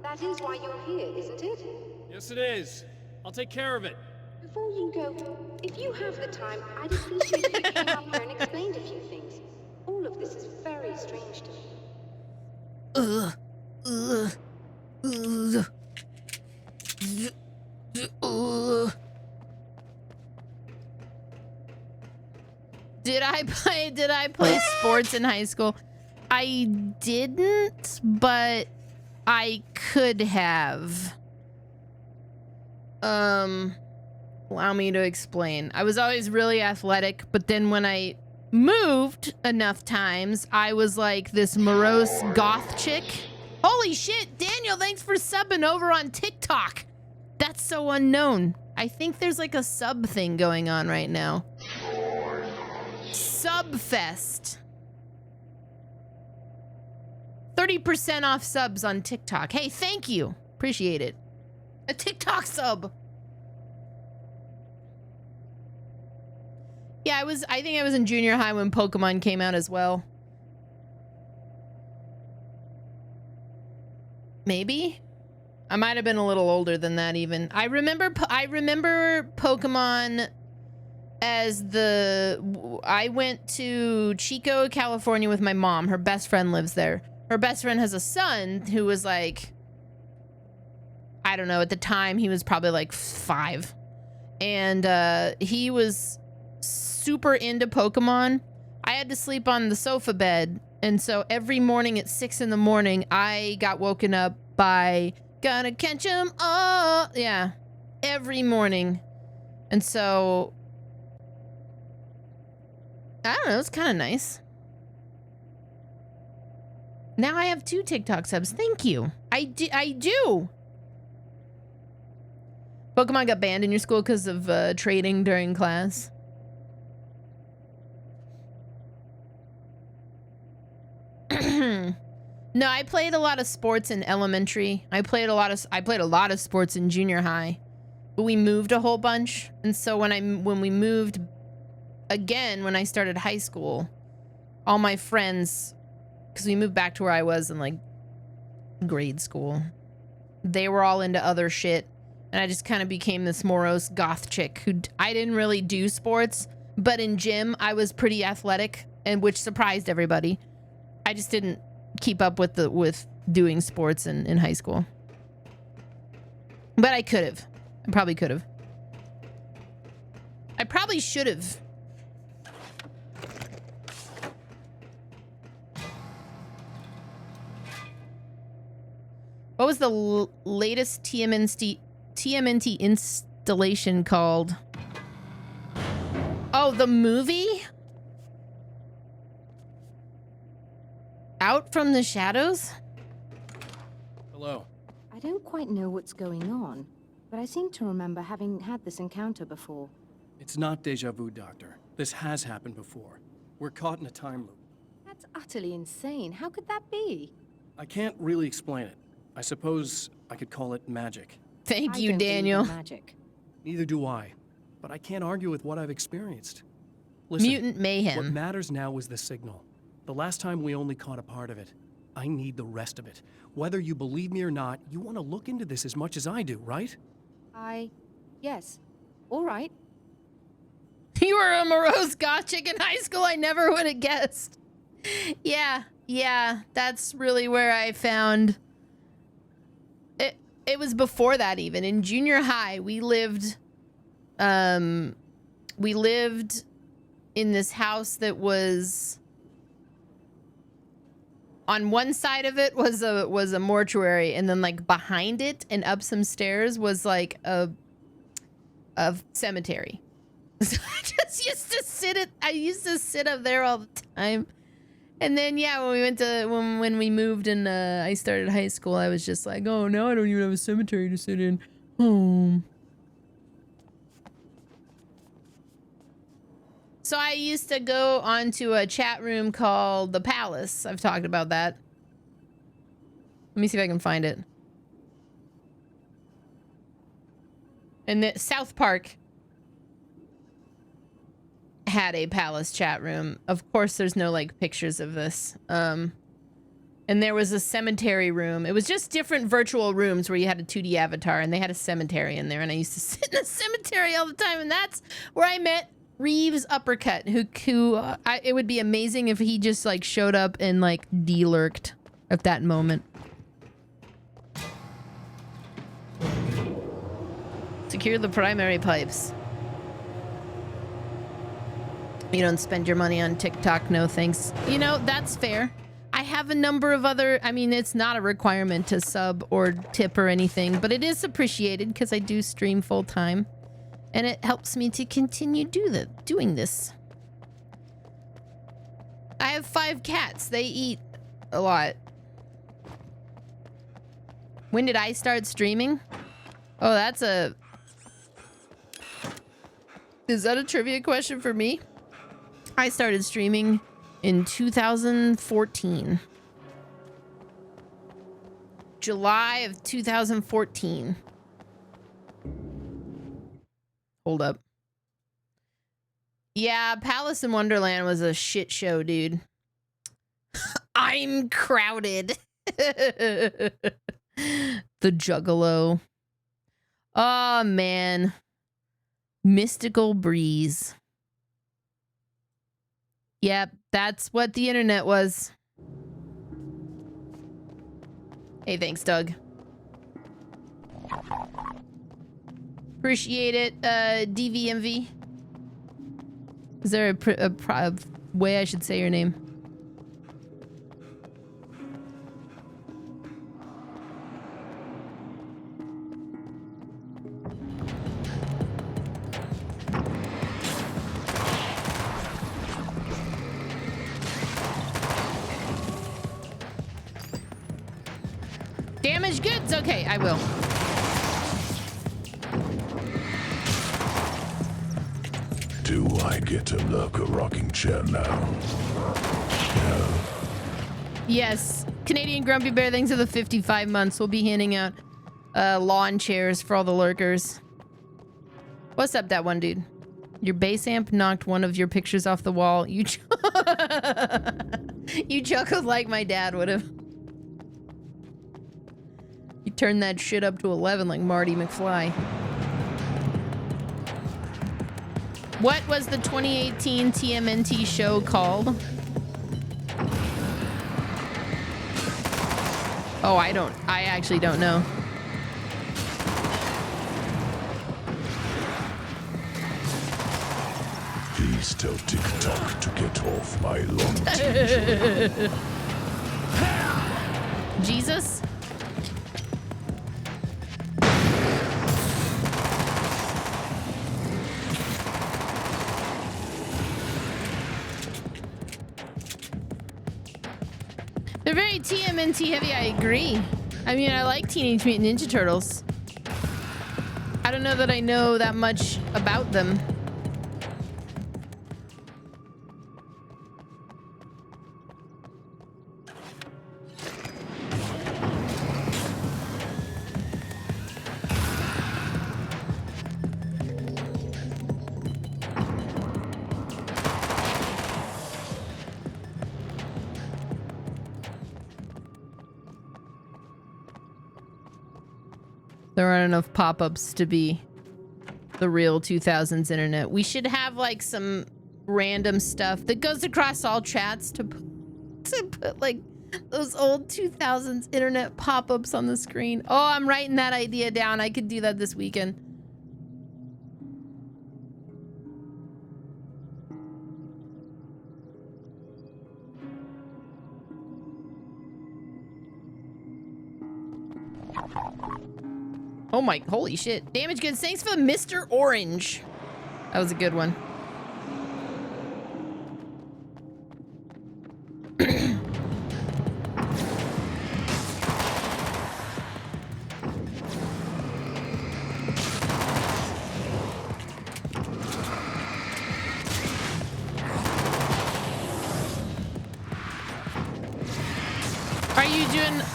That is why you're here, isn't it? Yes, it is. I'll take care of it. Before you go, if you have the time, I'd appreciate if you came up here and explained a few things. All of this is very strange to me. Did I play sports in high school? I didn't, but I could have. Allow me to explain. I was always really athletic, but then when I moved enough times, I was like this morose goth chick. Holy shit, Daniel, thanks for subbing over on TikTok. That's so unknown. I think there's like a sub thing going on right now. Subfest. 30% off subs on TikTok. Hey, thank you. Appreciate it. A TikTok sub. Yeah, I think I was in junior high when Pokemon came out as well. Maybe. I might have been a little older than that even. I remember Pokemon as I went to Chico, California with my mom. Her best friend lives there. Her best friend has a son who was like, I don't know, at the time he was probably like 5. And he was super into Pokemon. I had to sleep on the sofa bed. And so every morning at 6 in the morning, I got woken up by "Gonna catch 'em all." Yeah, every morning. And so, I don't know, it's kind of nice. Now I have 2 TikTok subs. Thank you. I do. Pokemon got banned in your school because of trading during class. No, I played a lot of sports in elementary. I played a lot of sports in junior high, but we moved a whole bunch. And so when we moved again, when I started high school, all my friends, because we moved back to where I was in like grade school, they were all into other shit. And I just kind of became this morose goth chick who I didn't really do sports, but in gym I was pretty athletic, and which surprised everybody. I just didn't keep up with doing sports in high school. But I could have. I probably could have. I probably should have. What was the latest TMNT installation called? Oh, the movie? Out from the Shadows? Hello. I don't quite know what's going on, but I seem to remember having had this encounter before. It's not deja vu, Doctor. This has happened before. We're caught in a time loop. That's utterly insane. How could that be? I can't really explain it. I suppose I could call it magic. Thank you, Daniel. Magic. Neither do I, but I can't argue with what I've experienced. Listen, Mutant mayhem. What matters now is the signal. The last time we only caught a part of it. I need the rest of it. Whether you believe me or not, you want to look into this as much as I do, right? Yes. All right. You were a morose goth chick in high school. I never would have guessed. Yeah, that's really where I found it. It was before that even. In junior high, we lived in this house that was, on one side of it was a mortuary, and then like behind it and up some stairs was like a cemetery. So I used to sit up there all the time. And then yeah, when we moved and I started high school, I was just like, oh, now I don't even have a cemetery to sit in. So I used to go onto a chat room called The Palace. I've talked about that. Let me see if I can find it. And the South Park had a Palace chat room. Of course, there's no like pictures of this. And there was a cemetery room. It was just different virtual rooms where you had a 2D avatar, and they had a cemetery in there. And I used to sit in the cemetery all the time, and that's where I met Reeves Uppercut, who it would be amazing if he just like showed up and like de-lurked at that moment. Secure the primary pipes. You don't spend your money on TikTok, no thanks. You know, that's fair. I have a number of other, I mean, it's not a requirement to sub or tip or anything, but it is appreciated because I do stream full time. And it helps me to continue doing this. I have 5 cats. They eat a lot. When did I start streaming? Oh, is that a trivia question for me? I started streaming in 2014. July of 2014. Hold up. Yeah, Palace in Wonderland was a shit show, dude. I'm crowded. The Juggalo. Oh, man. Mystical Breeze. Yep, that's what the internet was. Hey, thanks, Doug. Appreciate it, DVMV. Is there a way I should say your name? Damaged goods? Okay, I will. Do I get to lurk a rocking chair now? No. Yes. Canadian Grumpy Bear, thanks for the 55 months. We'll be handing out lawn chairs for all the lurkers. What's up, that one dude? Your bass amp knocked one of your pictures off the wall. You you chuckled like my dad would have. You turned that shit up to 11 like Marty McFly. What was the 2018 TMNT show called? Oh, I actually don't know. Please tell TikTok to get off my long t-shirt. Jesus? They're very TMNT heavy, I agree. I mean, I like Teenage Mutant Ninja Turtles. I don't know that I know that much about them. There aren't enough pop-ups to be the real 2000s internet. We should have like some random stuff that goes across all chats to put like those old 2000s internet pop-ups on the screen. Oh, I'm writing that idea down. I could do that this weekend. Oh my, holy shit. Damage goods. Thanks for Mr. Orange. That was a good one.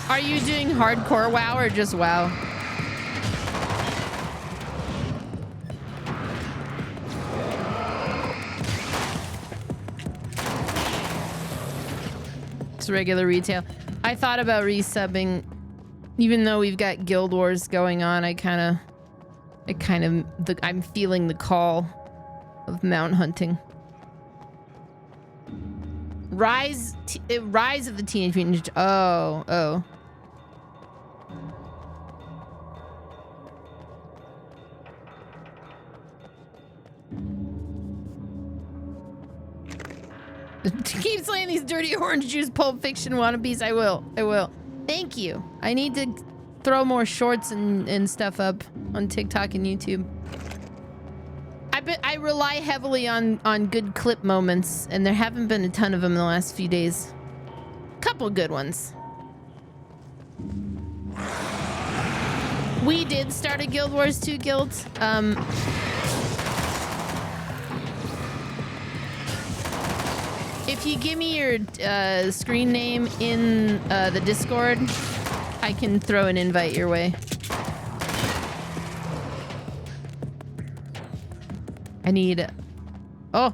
Are you doing hardcore WoW or just WoW? Regular retail. I thought about resubbing, even though we've got Guild Wars going on. I'm feeling the call of mount hunting. Rise of the Teenage Mutant Ninja. Oh. Keep slaying these dirty orange juice Pulp Fiction wannabes. I will. Thank you. I need to throw more shorts and stuff up on TikTok and YouTube. I rely heavily on good clip moments, and there haven't been a ton of them in the last few days. Couple good ones. We did start a Guild Wars 2 guild. If you give me your screen name in the Discord, I can throw an invite your way. I need... Oh!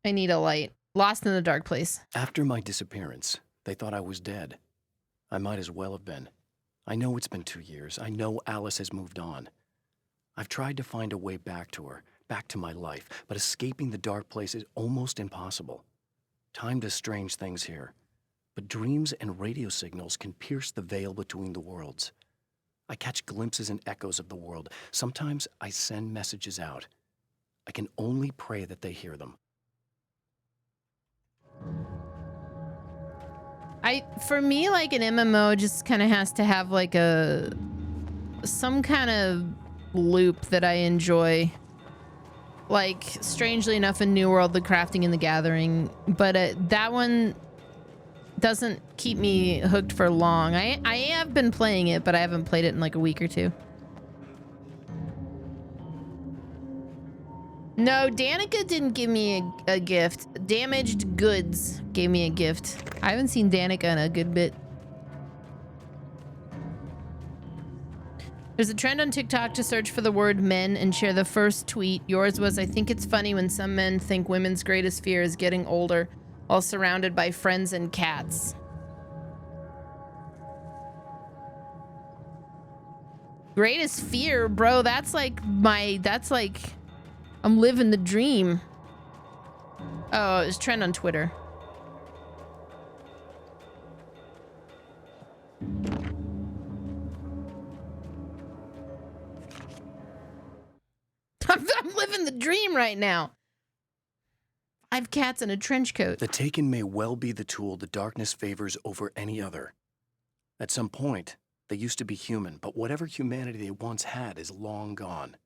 I need a light. Lost in the dark place. After my disappearance, they thought I was dead. I might as well have been. I know it's been 2 years. I know Alice has moved on. I've tried to find a way back to her, back to my life, but escaping the dark place is almost impossible. Time does strange things here, but dreams and radio signals can pierce the veil between the worlds. I catch glimpses and echoes of the world. Sometimes I send messages out. I can only pray that they hear them. For me, like, an MMO just kind of has to have like some kind of loop that I enjoy. Like, strangely enough, in New World, the Crafting and the Gathering, but that one doesn't keep me hooked for long. I have been playing it, but I haven't played it in like a week or two. No, Danica didn't give me a gift. Damaged Goods gave me a gift. I haven't seen Danica in a good bit. There's a trend on TikTok to search for the word men and share the first tweet. Yours was, I think it's funny when some men think women's greatest fear is getting older while surrounded by friends and cats. Greatest fear, bro, that's like I'm living the dream. Oh, it's trend on Twitter. I'm living the dream right now. 5 cats in a trench coat. The Taken may well be the tool the darkness favors over any other. At some point, they used to be human, but whatever humanity they once had is long gone.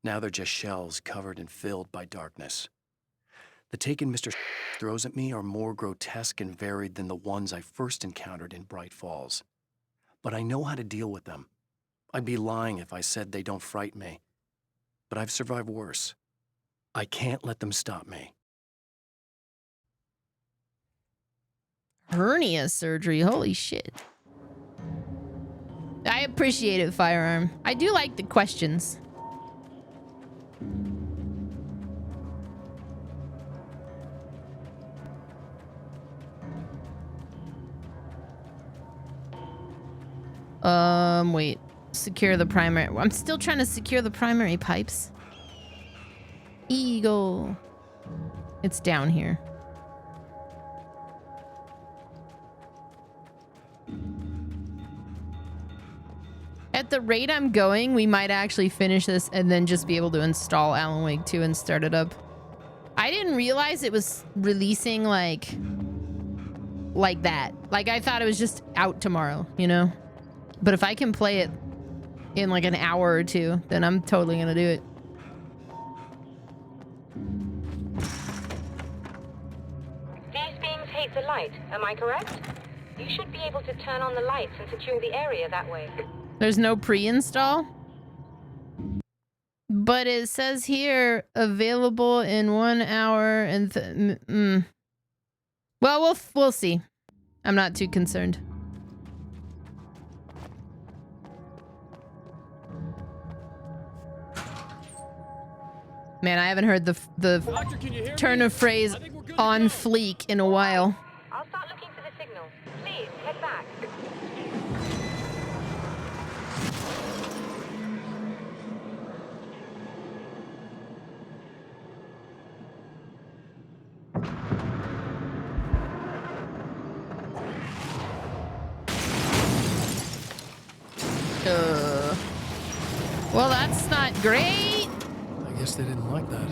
Now they're just shells covered and filled by darkness. The Taken Mr. throws at me are more grotesque and varied than the ones I first encountered in Bright Falls. But I know how to deal with them. I'd be lying if I said they don't frighten me. But I've survived worse. I can't let them stop me. Hernia surgery, holy shit. I appreciate it, Firearm. I do like the questions. Wait. Secure the primary. I'm still trying to secure the primary pipes. Eagle. It's down here. At the rate I'm going, we might actually finish this and then just be able to install Alan Wake 2 and start it up. I didn't realize it was releasing like that. Like, I thought it was just out tomorrow, you know? But if I can play it in like an hour or two, then I'm totally gonna do it. These beings hate the light, am I correct? You should be able to turn on the lights and secure the area that way. There's no pre-install? But it says here, available in 1 hour and... Well, we'll see. I'm not too concerned. Man, I haven't heard the turn of phrase on fleek in a while. I'll start looking for the signal. Please, head back. Well, that's not great. I guess they didn't like that.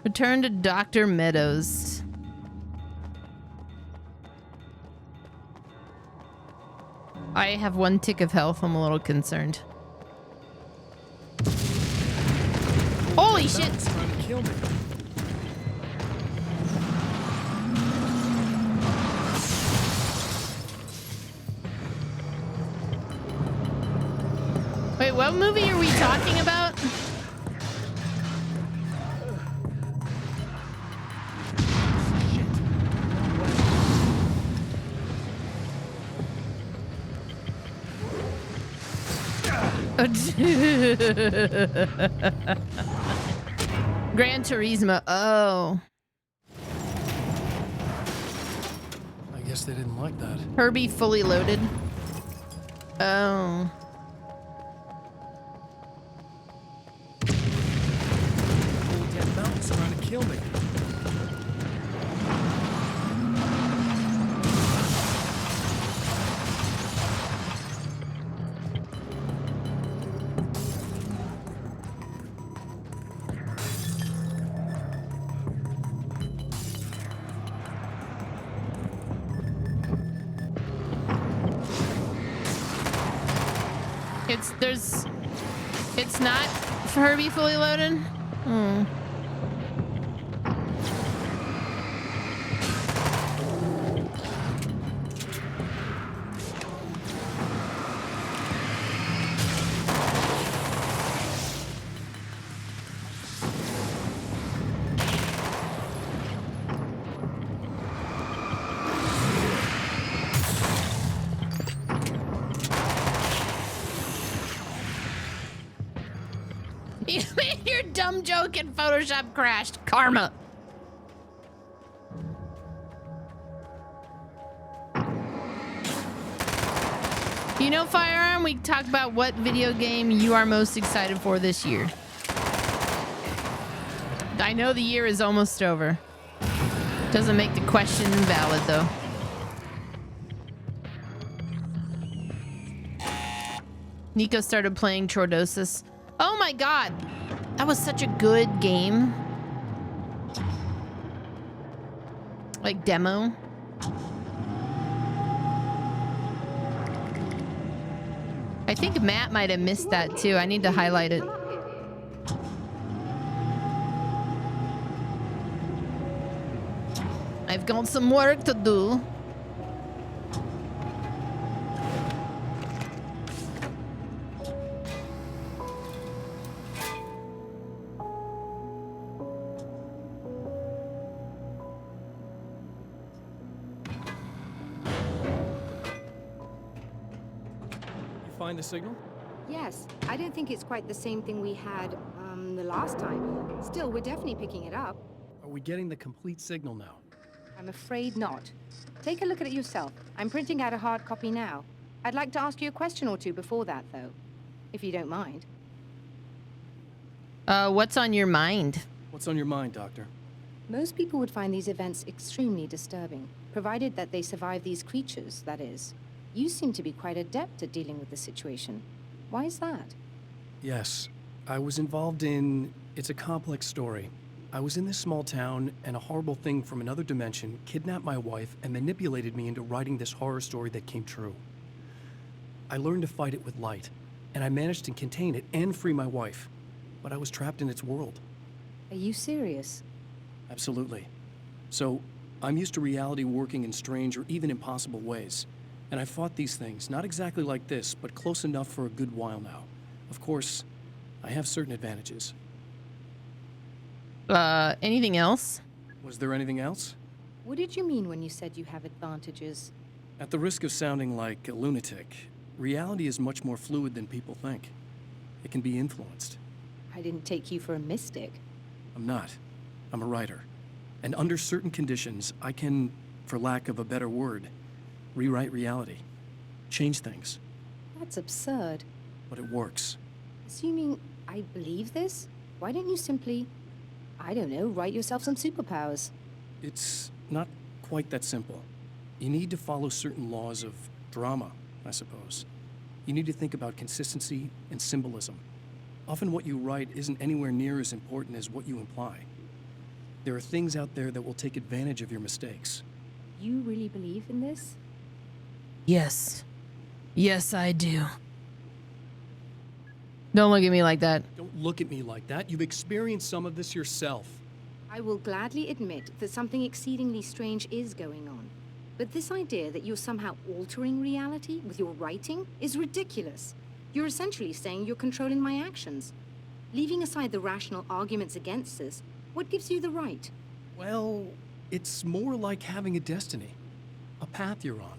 Return to Dr. Meadows. I have 1 tick of health. I'm a little concerned. Holy shit! Trying to kill me. Wait, what movie are we talking about? Gran Turismo. Oh. Guess they didn't like that. Herbie fully loaded. Oh. Old Dead Mountain's trying to kill me. It's not Herbie fully loaded? Hmm. Your dumb joke in Photoshop crashed. Karma. You know, Firearm, we talk about what video game you are most excited for this year. I know the year is almost over. Doesn't make the question invalid, though. Nico started playing Chordosis. Oh my god! That was such a good game. Like, demo. I think Matt might have missed that too. I need to highlight it. I've got some work to do. Find the signal? Yes. I don't think it's quite the same thing we had, the last time. Still, we're definitely picking it up. Are we getting the complete signal now? I'm afraid not. Take a look at it yourself. I'm printing out a hard copy now. I'd like to ask you a question or two before that, though. If you don't mind. What's on your mind? What's on your mind, Doctor? Most people would find these events extremely disturbing, provided that they survive these creatures, that is. You seem to be quite adept at dealing with the situation. Why is that? Yes. I was involved in... It's a complex story. I was in this small town, and a horrible thing from another dimension kidnapped my wife and manipulated me into writing this horror story that came true. I learned to fight it with light, and I managed to contain it and free my wife. But I was trapped in its world. Are you serious? Absolutely. So, I'm used to reality working in strange or even impossible ways. And I fought these things, not exactly like this, but close enough for a good while now. Of course, I have certain advantages. Anything else? Was there anything else? What did you mean when you said you have advantages? At the risk of sounding like a lunatic, reality is much more fluid than people think. It can be influenced. I didn't take you for a mystic. I'm not. I'm a writer. And under certain conditions, I can, for lack of a better word, rewrite reality. Change things. That's absurd. But it works. Assuming I believe this, why don't you simply, I don't know, write yourself some superpowers? It's not quite that simple. You need to follow certain laws of drama, I suppose. You need to think about consistency and symbolism. Often what you write isn't anywhere near as important as what you imply. There are things out there that will take advantage of your mistakes. You really believe in this? Yes. Yes, I do. Don't look at me like that. Don't look at me like that. You've experienced some of this yourself. I will gladly admit that something exceedingly strange is going on. But this idea that you're somehow altering reality with your writing is ridiculous. You're essentially saying you're controlling my actions. Leaving aside the rational arguments against this, what gives you the right? Well, it's more like having a destiny. A path you're on.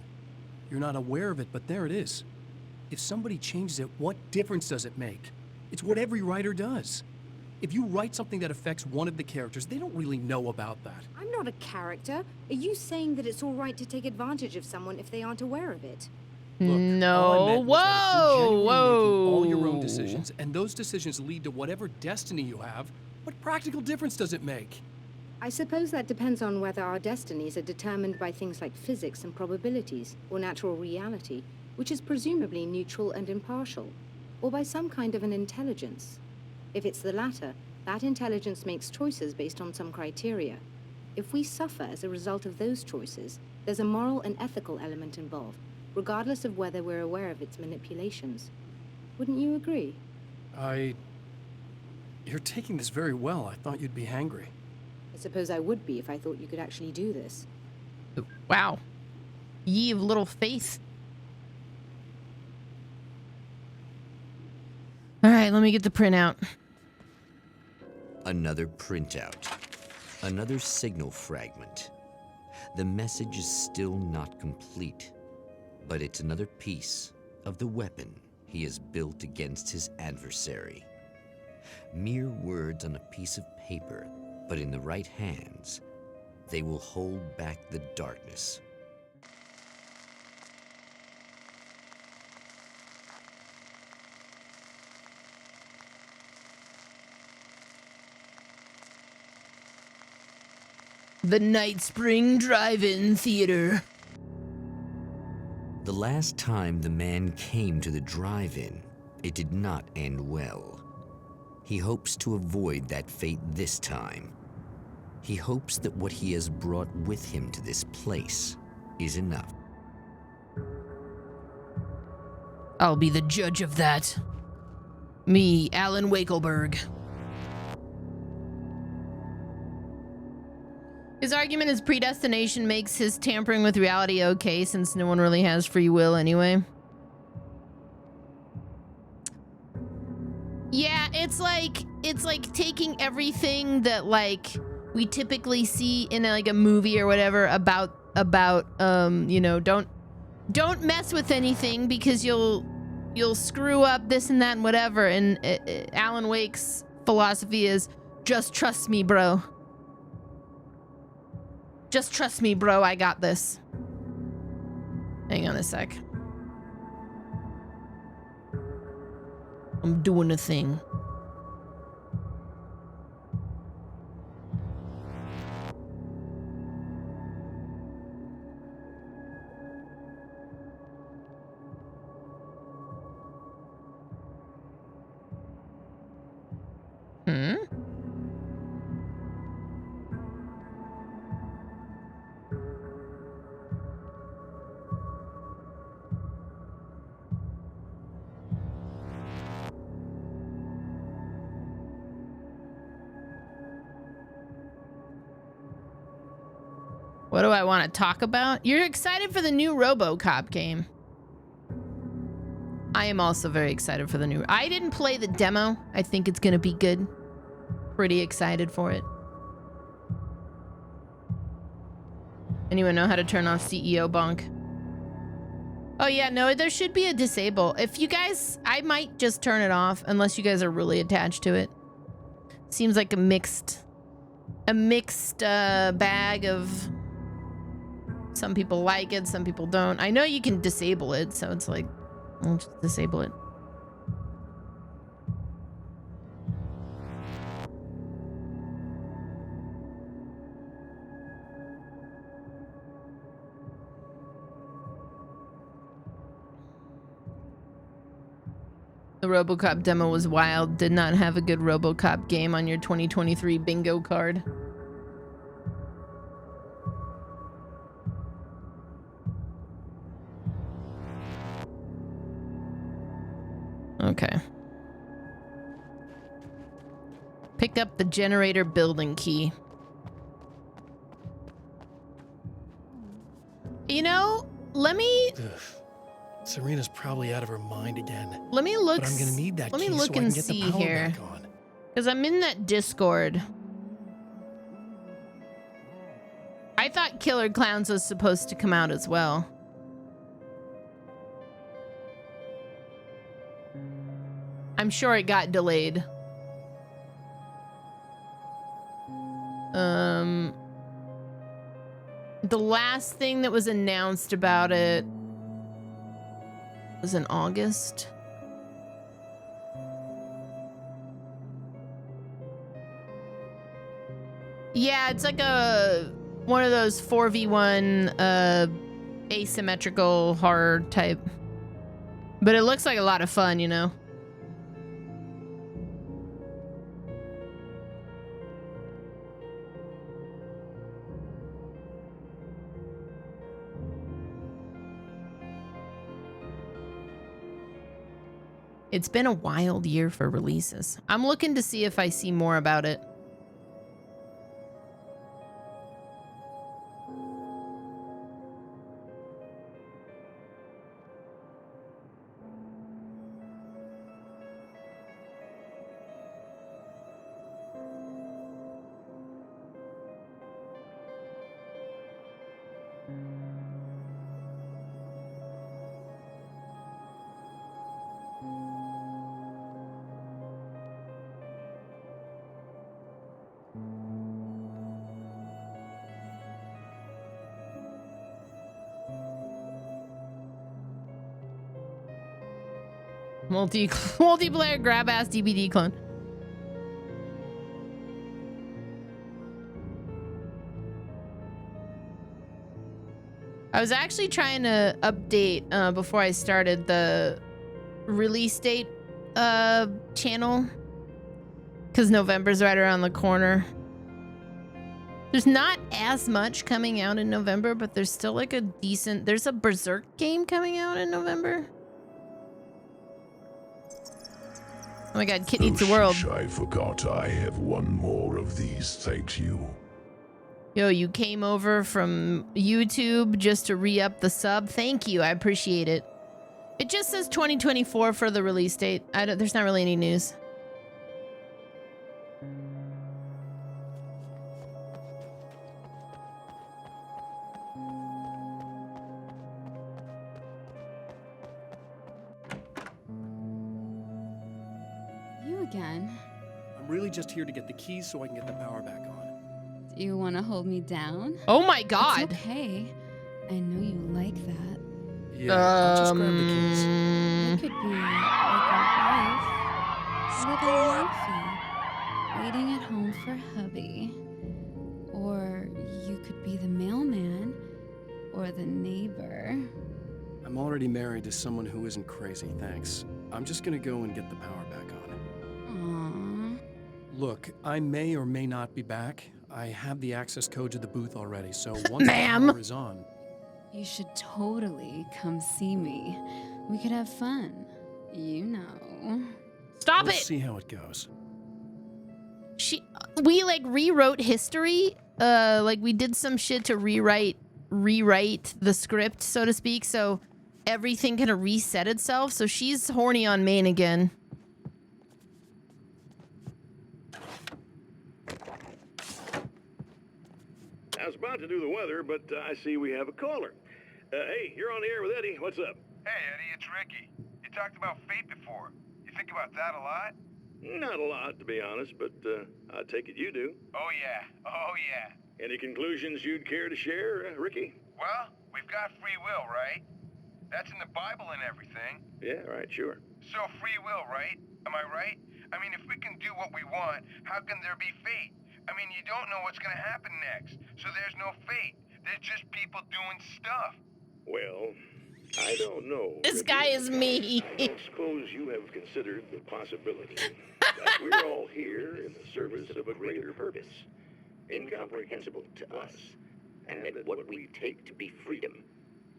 You're not aware of it, but there it is. If somebody changes it, what difference does it make? It's what every writer does. If you write something that affects one of the characters, they don't really know about that. I'm not a character. Are you saying that it's all right to take advantage of someone if they aren't aware of it? Look, all I No. meant was that if you're genuinely making all your own Whoa. decisions, and those decisions lead to whatever destiny you have, what practical difference does it make? I suppose that depends on whether our destinies are determined by things like physics and probabilities, or natural reality, which is presumably neutral and impartial, or by some kind of an intelligence. If it's the latter, that intelligence makes choices based on some criteria. If we suffer as a result of those choices, there's a moral and ethical element involved, regardless of whether we're aware of its manipulations. Wouldn't you agree? You're taking this very well. I thought you'd be hangry. I suppose I would be if I thought you could actually do this. Wow. Ye of little faith. All right, let me get the printout. Another printout. Another signal fragment. The message is still not complete, but it's another piece of the weapon he has built against his adversary. Mere words on a piece of paper, but in the right hands, they will hold back the darkness. The Night Spring Drive-In Theater. The last time the man came to the drive-in, it did not end well. He hopes to avoid that fate this time. He hopes that what he has brought with him to this place is enough. I'll be the judge of that. Me, Alan Wakelberg. His argument is predestination makes his tampering with reality okay, since no one really has free will anyway. Yeah, it's like taking everything that like we typically see in like a movie or whatever about you know, don't mess with anything because you'll screw up this and that and whatever. And Alan Wake's philosophy is just trust me, bro. Just trust me, bro. I got this. Hang on a sec. I'm doing a thing. What do I want to talk about? You're excited for the new RoboCop game. I am also very excited for the new... I didn't play the demo. I think it's going to be good. Pretty excited for it. Anyone know how to turn off CEO bonk? Oh yeah, no, there should be a disable. If you guys... I might just turn it off unless you guys are really attached to it. Seems like a mixed bag of... Some people like it, some people don't. I know you can disable it, so it's like, I'll just disable it. The RoboCop demo was wild. Did not have a good RoboCop game on your 2023 bingo card. Okay. Pick up the generator building key. You know, let me... Ugh. Serena's probably out of her mind again. Let me look. But I'm gonna need that let key me look so I can and get see the power here. back on. Because I'm in that Discord. I thought Killer Clowns was supposed to come out as well. I'm sure it got delayed. The last thing that was announced about it was in August. Yeah, it's like one of those 4v1 asymmetrical horror type. But it looks like a lot of fun, you know. It's been a wild year for releases. I'm looking to see if I see more about it. Multiplayer grab ass DBD clone. I was actually trying to update before I started the release date channel because November's right around the corner. There's not as much coming out in November, but there's still like a decent. There's a Berserk game coming out in November. Oh my god, Kit Eats the World. I forgot I have one more of these, thank you. Yo, you came over from YouTube just to re-up the sub. Thank you, I appreciate it. It just says 2024 for the release date. There's not really any news. Again. I'm really just here to get the keys so I can get the power back on. Do you want to hold me down? Oh my god. It's okay. I know you like that. Yeah, I'll just grab the keys. You could be like a wifey, waiting at home for hubby. Or you could be the mailman or the neighbor. I'm already married to someone who isn't crazy, thanks. I'm just gonna go and get the power back on. Aww. Look, I may or may not be back. I have the access code to the booth already, so once the power is on... You should totally come see me. We could have fun. You know. Stop we'll it! See how it goes. We like rewrote history. Like we did some shit to rewrite the script, so to speak, so everything kind of reset itself. So she's horny on main again. I was about to do the weather, but I see we have a caller. Hey, you're on the air with Eddie. What's up? Hey, Eddie, it's Ricky. You talked about fate before. You think about that a lot? Not a lot, to be honest, but I take it you do. Oh, yeah. Oh, yeah. Any conclusions you'd care to share, Ricky? Well, we've got free will, right? That's in the Bible and everything. Yeah, right, sure. So free will, right? Am I right? I mean, if we can do what we want, how can there be fate? I mean, you don't know what's going to happen next, so there's no fate. There's just people doing stuff. Well, I don't know. This guy is me. I don't suppose you have considered the possibility that we're all here in the service of a greater purpose, incomprehensible to us, and that what we take to be freedom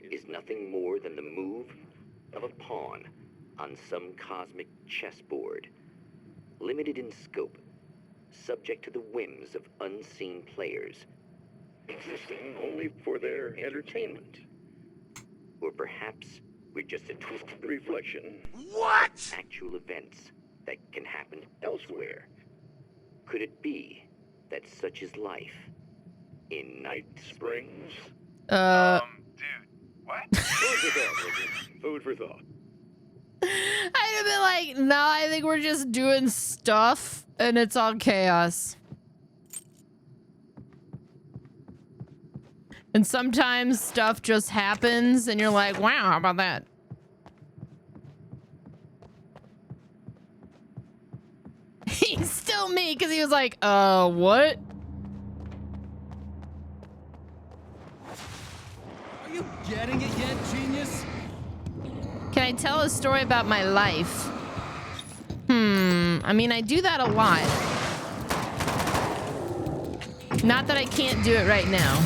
is nothing more than the move of a pawn on some cosmic chessboard, limited in scope, subject to the whims of unseen players, existing only for their entertainment. Or perhaps we're just a twisted reflection. What? Actual events that can happen elsewhere. Could it be that such is life in Night Springs? Dude, what? Food for thought. I'd have been like, no, I think we're just doing stuff and it's all chaos. And sometimes stuff just happens and you're like, wow, how about that? He's still me because he was like, what? Are you getting it yet, genius? Can I tell a story about my life? I mean, I do that a lot. Not that I can't do it right now.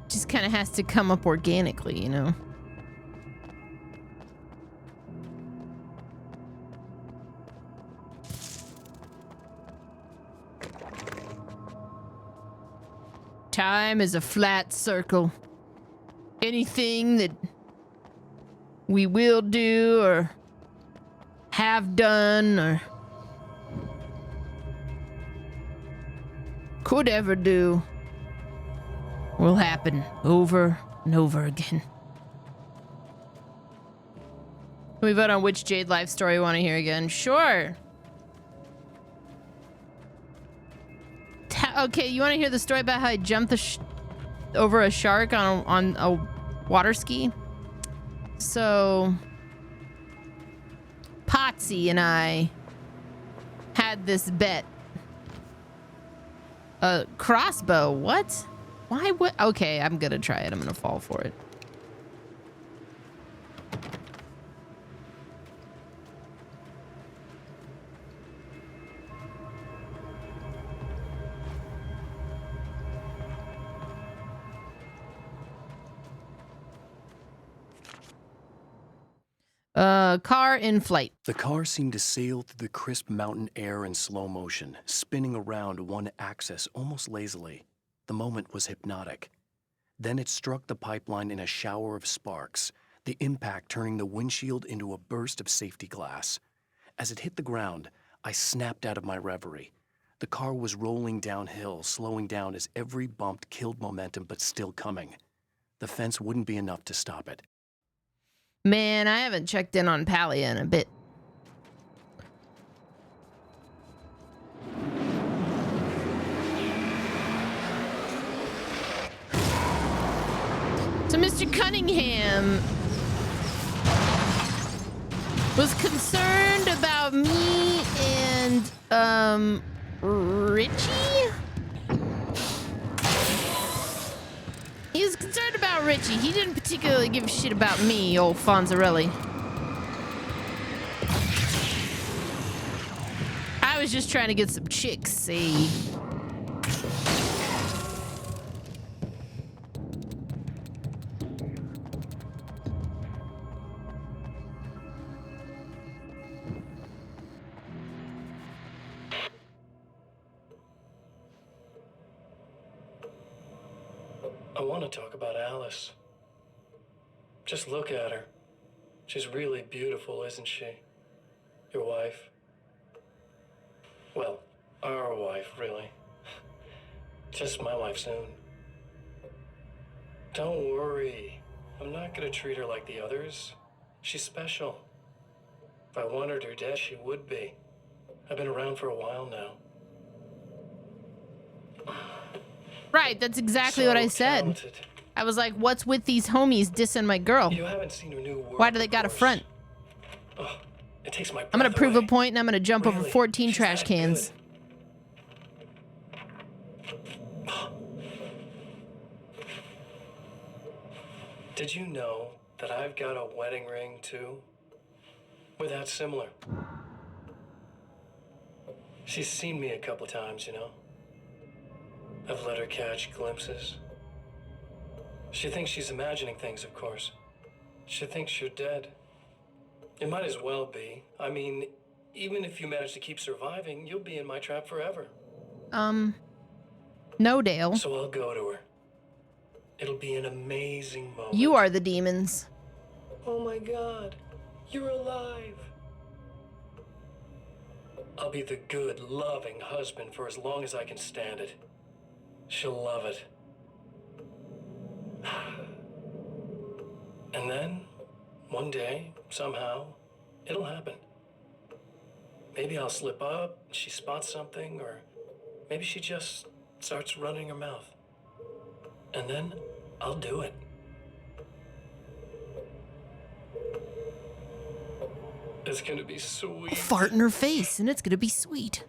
Just kind of has to come up organically, you know? Time is a flat circle. Anything that we will do or have done or could ever do will happen over and over again. Can we vote on which Jade life story we want to hear again? Sure. Okay, you want to hear the story about how I jumped over a shark on a water ski? So, Potsy and I had this bet. A crossbow? What? Why would... Okay, I'm gonna try it. I'm gonna fall for it. Car in flight. The car seemed to sail through the crisp mountain air in slow motion, spinning around one axis almost lazily. The moment was hypnotic. Then it struck the pipeline in a shower of sparks, the impact turning the windshield into a burst of safety glass. As it hit the ground, I snapped out of my reverie. The car was rolling downhill, slowing down as every bump killed momentum but still coming. The fence wouldn't be enough to stop it. Man, I haven't checked in on Palia in a bit. So Mr. Cunningham was concerned about me and, Richie? He was concerned about Richie. He didn't particularly give a shit about me, old Fonzarelli. I was just trying to get some chicks, see? I want to talk about Alice. Just look at her. She's really beautiful, isn't she? Your wife. Well, our wife, really. Just my wife soon. Don't worry. I'm not gonna treat her like the others. She's special. If I wanted her dead, she would be. I've been around for a while now. Right, that's exactly what I said. Talented. I was like, what's with these homies dissing my girl? You haven't seen her new work. Why do they got a front? Oh, it takes my I'm gonna breath prove away. a point and I'm gonna jump over Really? 14 She's trash that cans. Did you know that I've got a wedding ring too? We're that similar. She's seen me a couple times, you know. I've let her catch glimpses. She thinks she's imagining things, of course. She thinks you're dead. It might as well be. I mean, even if you manage to keep surviving, you'll be in my trap forever. No, Dale. So I'll go to her. It'll be an amazing moment. You are the demons. Oh my God, you're alive. I'll be the good, loving husband for as long as I can stand it. She'll love it. And then, one day, somehow, it'll happen. Maybe I'll slip up, she spots something, or maybe she just starts running her mouth. And then I'll do it. It's gonna be sweet. Fart in her face, and it's gonna be sweet.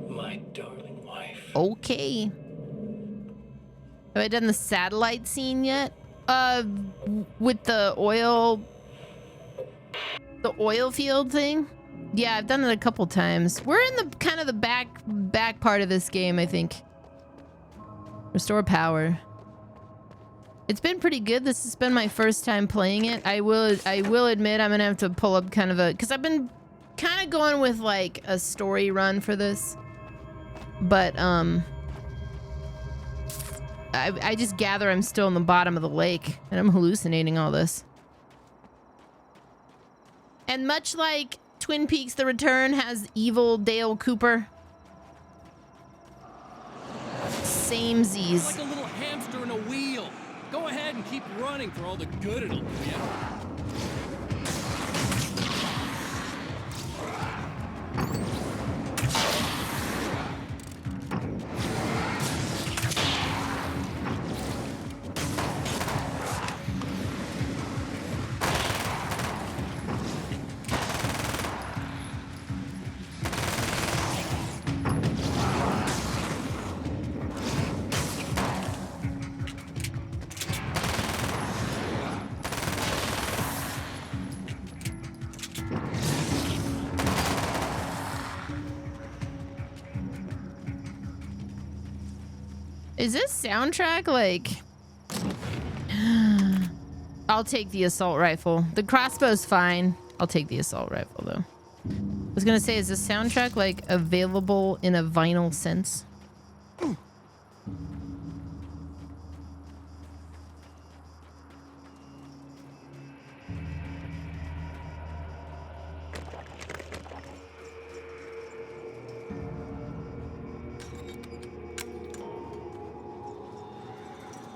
My darling wife. Okay. Have I done the satellite scene yet? With the oil field thing? Yeah, I've done it a couple times. We're in the kind of the back part of this game, I think. Restore power. It's been pretty good. This has been my first time playing it. I will admit I'm gonna have to pull up kind of a, because I've been kind of going with like a story run for this. But I just gather I'm still in the bottom of the lake and I'm hallucinating all this. And much like Twin Peaks: The Return has evil Dale Cooper, samesies. Like a little hamster in a wheel. Go ahead and keep running for all the good it'll do you. Is this soundtrack like... I'll take the assault rifle. The crossbow's fine. I'll take the assault rifle though. I was gonna say, is this soundtrack like available in a vinyl sense?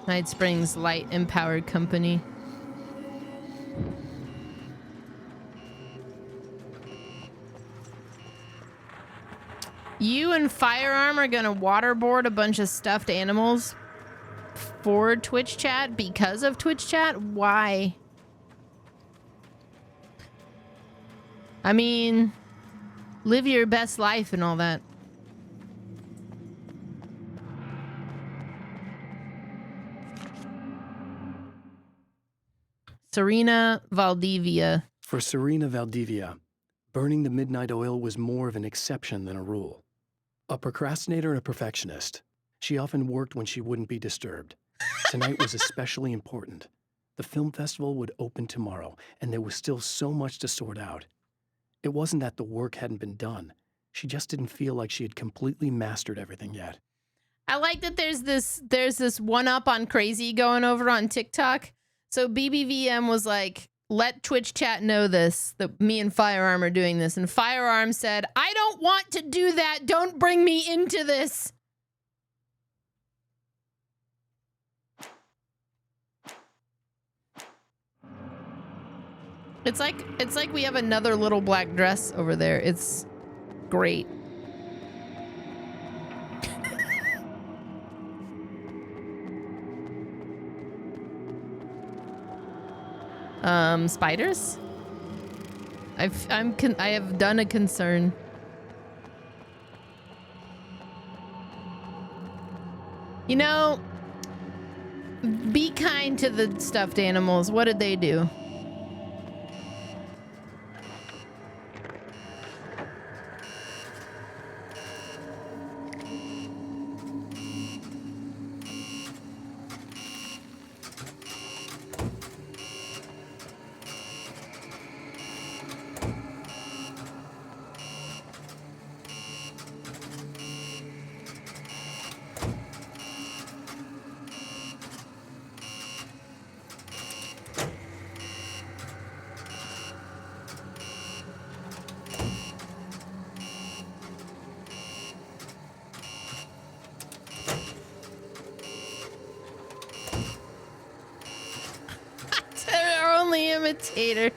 Night Springs Light Empowered Company. You and Firearm are gonna waterboard a bunch of stuffed animals for Twitch chat because of Twitch chat? Why? I mean, live your best life and all that. Serena Valdivia. For Serena Valdivia, burning the midnight oil was more of an exception than a rule. A procrastinator and a perfectionist, she often worked when she wouldn't be disturbed. Tonight was especially important. The film festival would open tomorrow, and there was still so much to sort out. It wasn't that the work hadn't been done. She just didn't feel like she had completely mastered everything yet. I like that there's this one-up on crazy going over on TikTok. So BBVM was like, let Twitch chat know this, that me and Firearm are doing this. And Firearm said, I don't want to do that. Don't bring me into this. It's like we have another little black dress over there. It's great. Spiders? I have done a concern. You know, be kind to the stuffed animals. What did they do? commentators.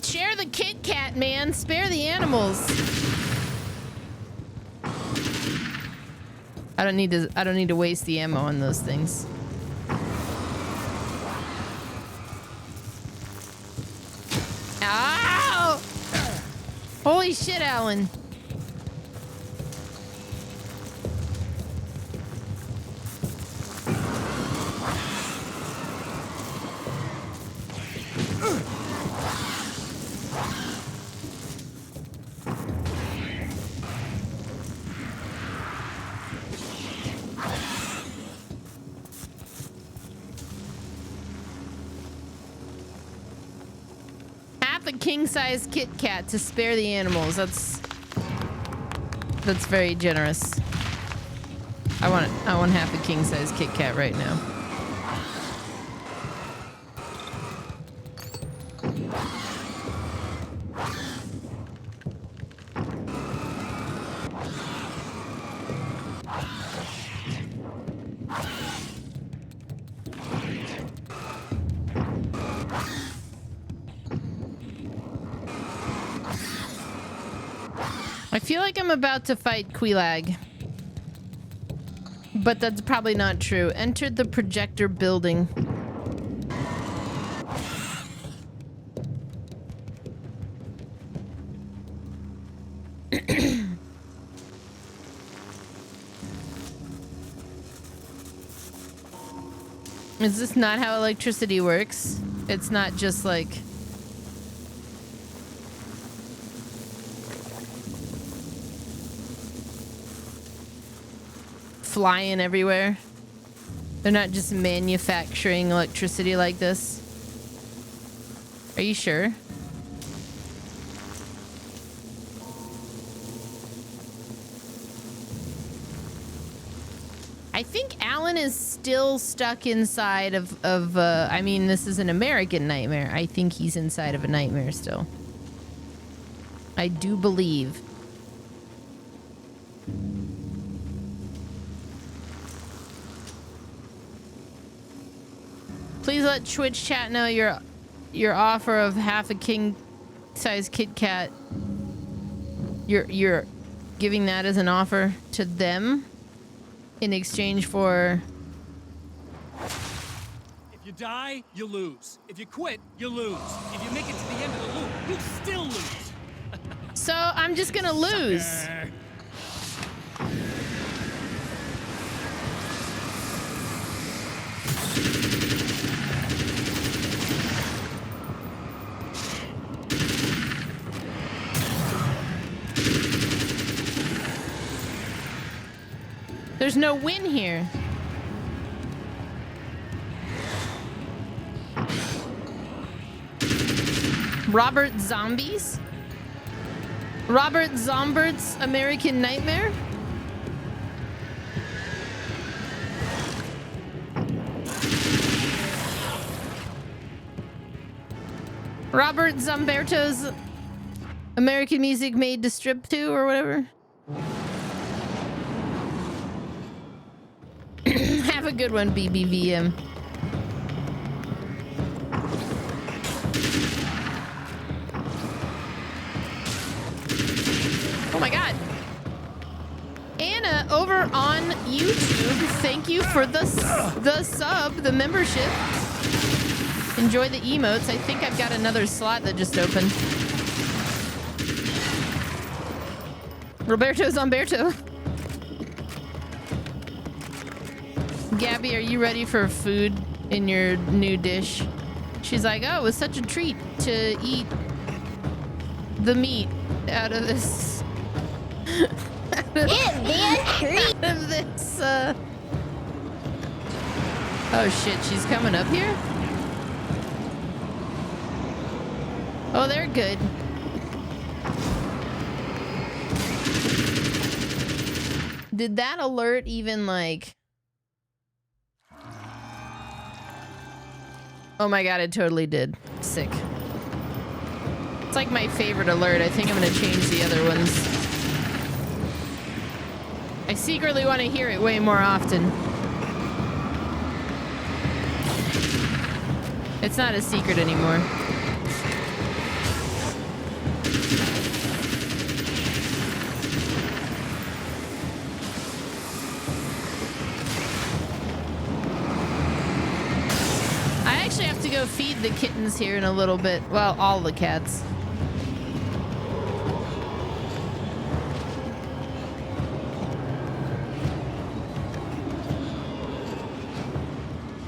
Share the Kit Kat, man. Spare the animals. I don't need to waste the ammo on those things. Ow! Holy shit, Alan. King-size Kit Kat to spare the animals. That's very generous. I want half a king-size Kit Kat right now. I feel like I'm about to fight Quelaag. But that's probably not true. Entered the projector building. Is this not how electricity works? It's not just like... flying everywhere. They're not just manufacturing electricity like this. Are you sure? I think Alan is still stuck inside of I mean, this is an American nightmare. I think he's inside of a nightmare still. I do believe. Please let Twitch chat know your offer of half a king-size Kit Kat. You're giving that as an offer to them in exchange for... If you die, you lose. If you quit, you lose. If you make it to the end of the loop, you still lose. So I'm just gonna lose. Sucker. There's no win here. Robert Zombies? Robert Zombert's American Nightmare? Robert Zomberto's American Music Made to Strip To or whatever? Have a good one, BBVM. Oh my god. Anna over on YouTube, thank you for the sub, the membership. Enjoy the emotes. I think I've got another slot that just opened. Roberto Zomberto. Gabby, are you ready for food in your new dish? She's like, oh, it was such a treat to eat the meat out of this. out of this. Oh shit, she's coming up here? Oh, they're good. Did that alert even like... Oh my god, it totally did. Sick. It's like my favorite alert. I think I'm gonna change the other ones. I secretly want to hear it way more often. It's not a secret anymore. I actually have to go feed the kittens here in a little bit. Well, all the cats.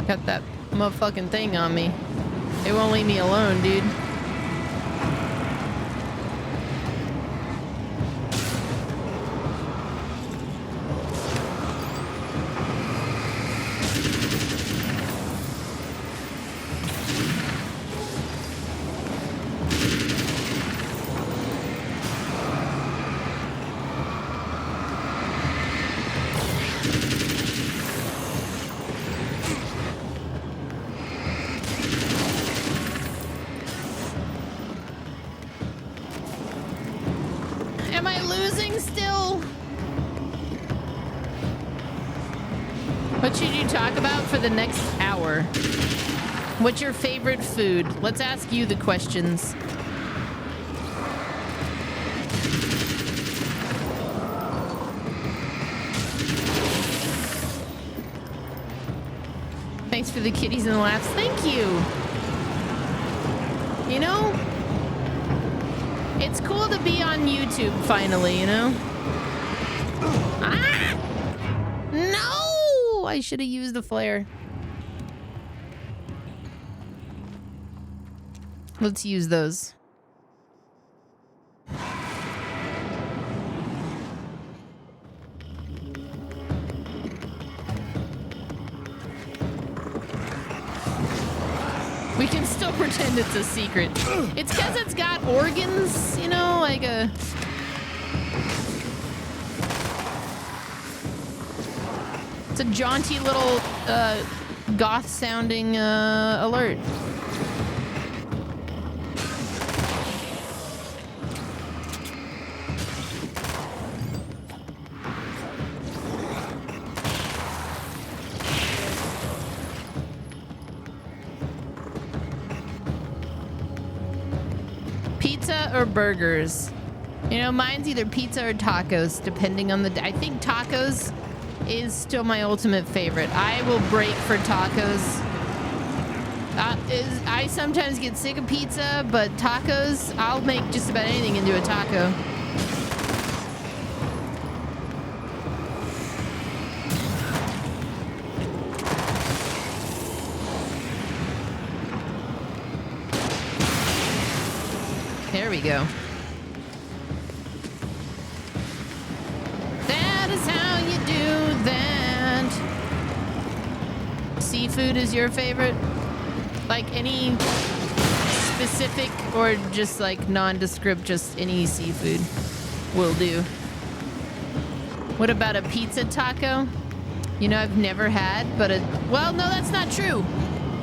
Got that motherfucking thing on me. It won't leave me alone, dude. Am I losing still? What should you talk about for the next hour? What's your favorite food? Let's ask you the questions. Thanks for the kitties and the laughs. Thank you. You know, it's cool to be on YouTube finally, you know? Ah! No! I should have used the flare. Let's use those. We can still pretend it's a secret. It's because it's got organs, you know, like a... It's a jaunty little, goth-sounding, alert. Pizza or burgers? You know, mine's either pizza or tacos, depending on the day. I think tacos is still my ultimate favorite. I will break for tacos. I sometimes get sick of pizza, but tacos, I'll make just about anything into a taco. There we go. That is how you do that. Seafood is your favorite? Like any specific or just like nondescript, just any seafood will do. What about a pizza taco? You know, I've never had, but well, no, that's not true.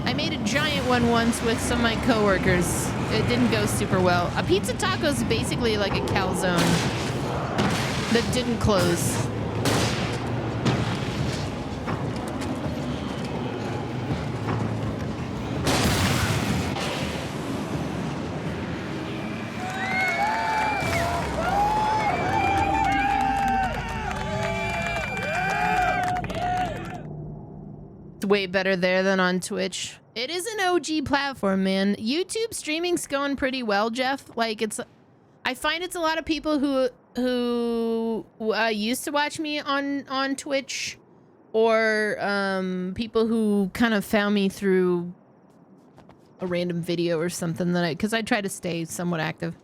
I made a giant one once with some of my coworkers. It didn't go super well. A pizza taco is basically like a calzone that didn't close. It's way better there than on Twitch. It is an OG platform, man. YouTube streaming's going pretty well, Jeff. Like, it's... I find it's a lot of people who used to watch me on Twitch, or people who kind of found me through a random video or something that because I try to stay somewhat active.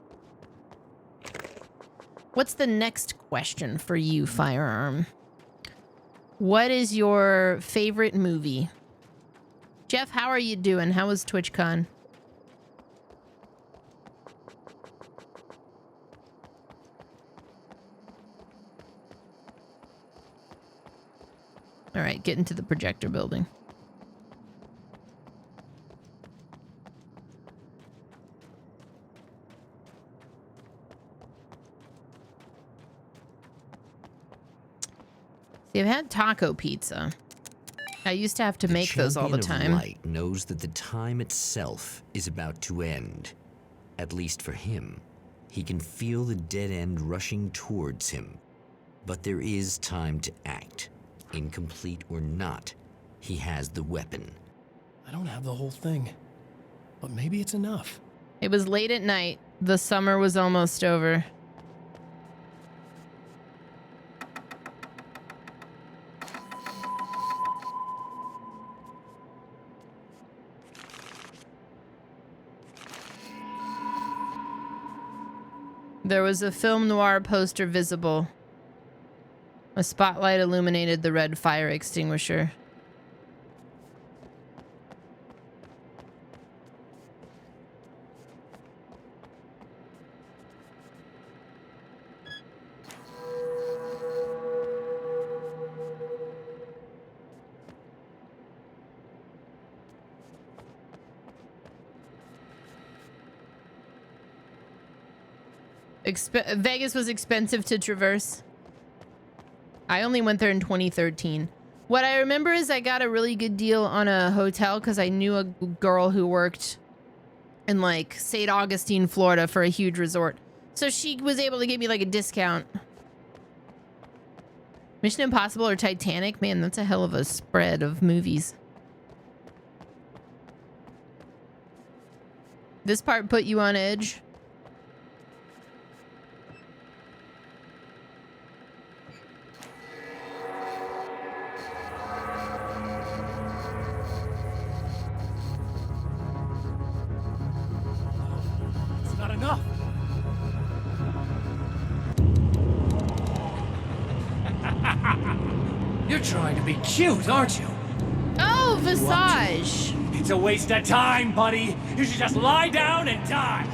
What's the next question for you, Firearm? What is your favorite movie? Jeff, how are you doing? How was TwitchCon? All right, get into the projector building. See, I've had taco pizza. I used to have to make those all the time. The Champion of Light knows that the time itself is about to end. At least for him. He can feel the dead end rushing towards him. But there is time to act. Incomplete or not, he has the weapon. I don't have the whole thing, but maybe it's enough. It was late at night. The summer was almost over. There was a film noir poster visible. A spotlight illuminated the red fire extinguisher. Vegas was expensive to traverse. I only went there in 2013. What I remember is I got a really good deal on a hotel because I knew a girl who worked in like St. Augustine, Florida for a huge resort. So she was able to give me like a discount. Mission Impossible or Titanic? Man, that's a hell of a spread of movies. This part put you on edge? You're trying to be cute, aren't you? Oh, Visage. It's a waste of time, buddy. You should just lie down and die.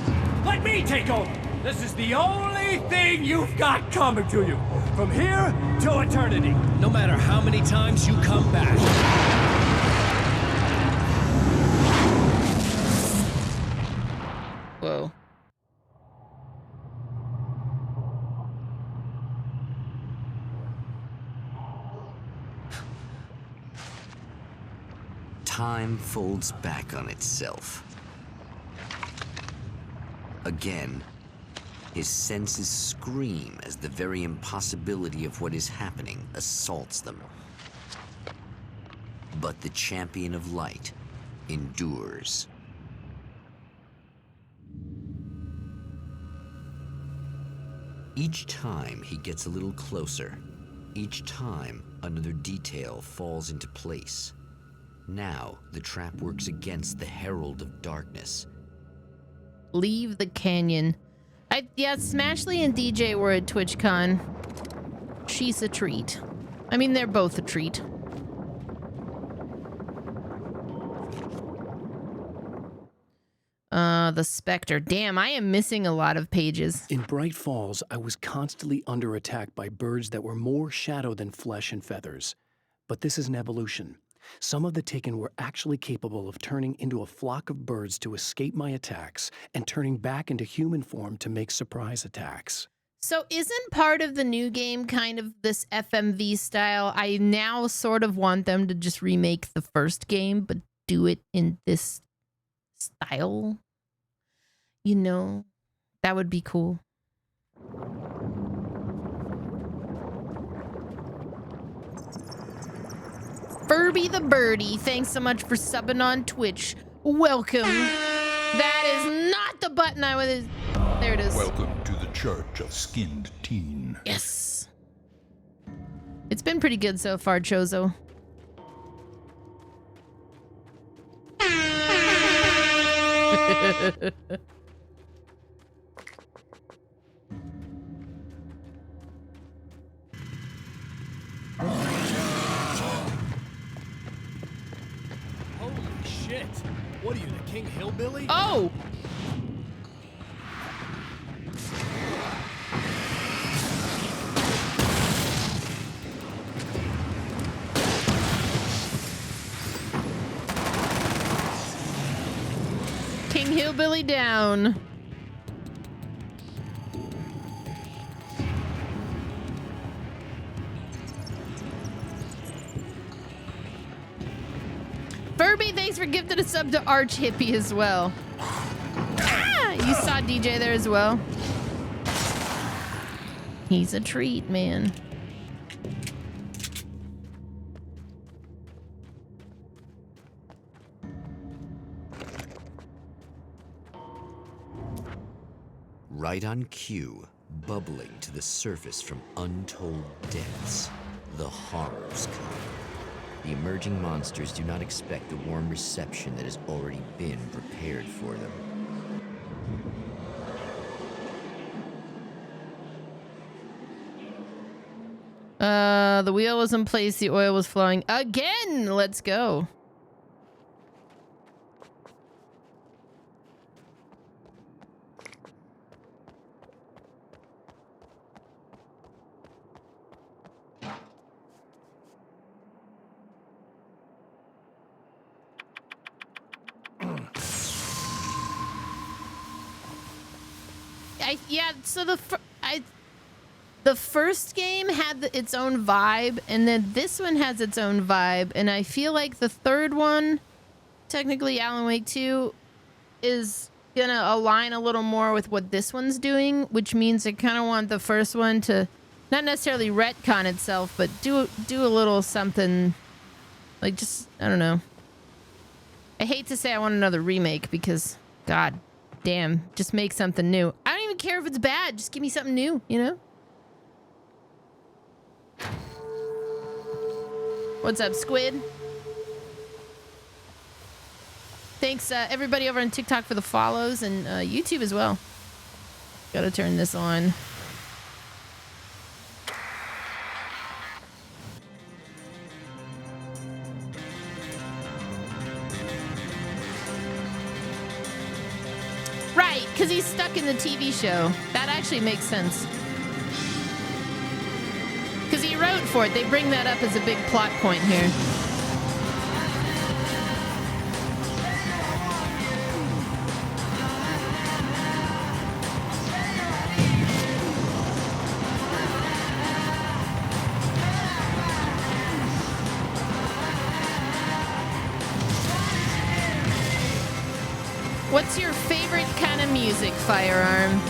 Let me take over. This is the only thing you've got coming to you. From here to eternity. No matter how many times you come back. Whoa. Time folds back on itself. Again, his senses scream as the very impossibility of what is happening assaults them. But the Champion of Light endures. Each time he gets a little closer. Each time another detail falls into place. Now, the trap works against the Herald of Darkness. Leave the canyon. Yeah, Smashley and DJ were at TwitchCon. She's a treat. I mean, they're both a treat. The Spectre. Damn, I am missing a lot of pages. In Bright Falls, I was constantly under attack by birds that were more shadow than flesh and feathers. But this is an evolution. Some of the Taken were actually capable of turning into a flock of birds to escape my attacks and turning back into human form to make surprise attacks. So isn't part of the new game kind of this FMV style? I now sort of want them to just remake the first game, but do it in this style. You know, that would be cool. Furby the Birdie, thanks so much for subbing on Twitch. Welcome. That is not the button I was... There it is. Welcome to the Church of Skinned Teen. Yes. It's been pretty good so far, Chozo. Holy shit. What are you, the King Hillbilly? Oh! hillbilly down. Furby, thanks for gifting a sub to Arch Hippie as well. Ah, you saw DJ there as well. He's a treat, man. Right on cue, bubbling to the surface from untold depths, the horrors come. The emerging monsters do not expect the warm reception that has already been prepared for them. The wheel was in place, the oil was flowing. Again! Let's go. Yeah, so the first game had its own vibe, and then this one has its own vibe, and I feel like the third one, technically Alan Wake 2, is gonna align a little more with what this one's doing, which means I kind of want the first one to not necessarily retcon itself, but do a little something, like just, I don't know. I hate to say I want another remake because, god damn, just make something new. I don't even care if it's bad, just give me something new, you know? What's up, Squid? Thanks, everybody over on TikTok for the follows, and YouTube as well. Gotta turn this on. Right, because he's stuck in the TV show. That actually makes sense. Because he wrote for it. They bring that up as a big plot point here. What's your favorite kind of music, Firearm?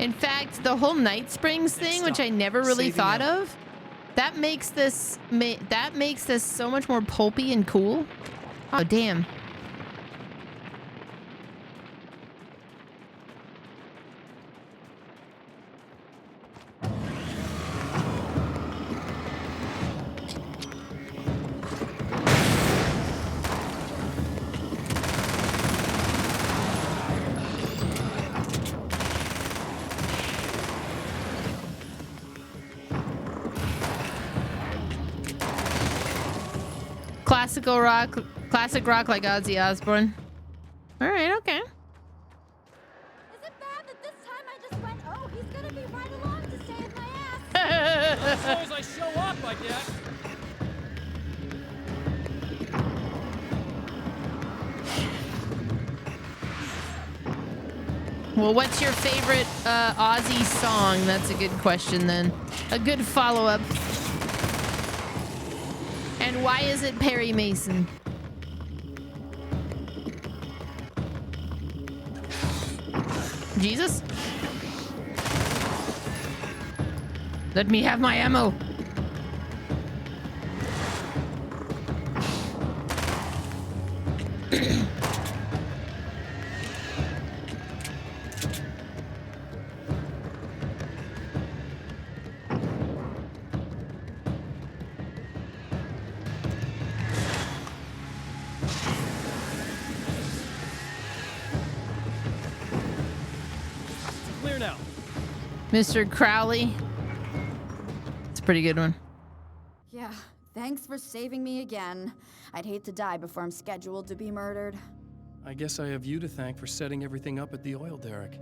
In fact, the whole Night Springs thing, which I never really thought of, that makes this so much more pulpy and cool. Oh, damn. Classic rock like Ozzy Osbourne. All right, okay. Is it bad that this time I just went, oh, he's gonna be right along to save my ass? As long as I show up, I guess. Well, what's your favorite Ozzy song? That's a good question then. A good follow-up. And why is it Perry Mason? Jesus? Let me have my ammo. Clear now. Mr. Crowley. It's a pretty good one. Yeah, thanks for saving me again. I'd hate to die before I'm scheduled to be murdered. I guess I have you to thank for setting everything up at the oil derrick.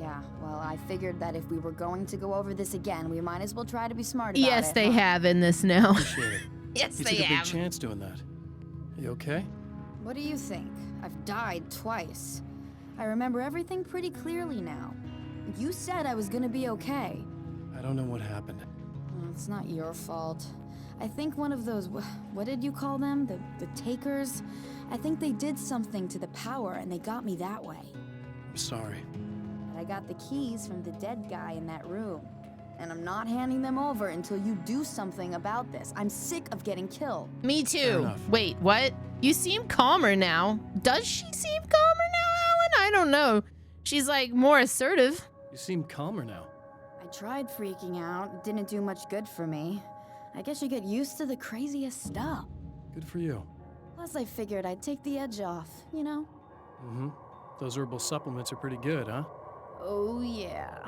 Yeah, well, I figured that if we were going to go over this again, we might as well try to be smart about it. Yes, they have in this now. Appreciate it. Yes, you they took a big have. chance doing that. You okay? What do you think? I've died twice. I remember everything pretty clearly now. You said I was gonna be okay. I don't know what happened. It's not your fault. I think one of those, what did you call them? The takers? I think they did something to the power and they got me that way. I'm sorry. But I got the keys from the dead guy in that room. And I'm not handing them over until you do something about this. I'm sick of getting killed. Me too. Wait, what? You seem calmer now. Does she seem calmer now, Alan? I don't know. She's like more assertive. You seem calmer now. I tried freaking out. It didn't do much good for me. I guess you get used to the craziest stuff. Good for you. Plus, I figured I'd take the edge off, you know? Mm-hmm. Those herbal supplements are pretty good, huh? Oh, yeah.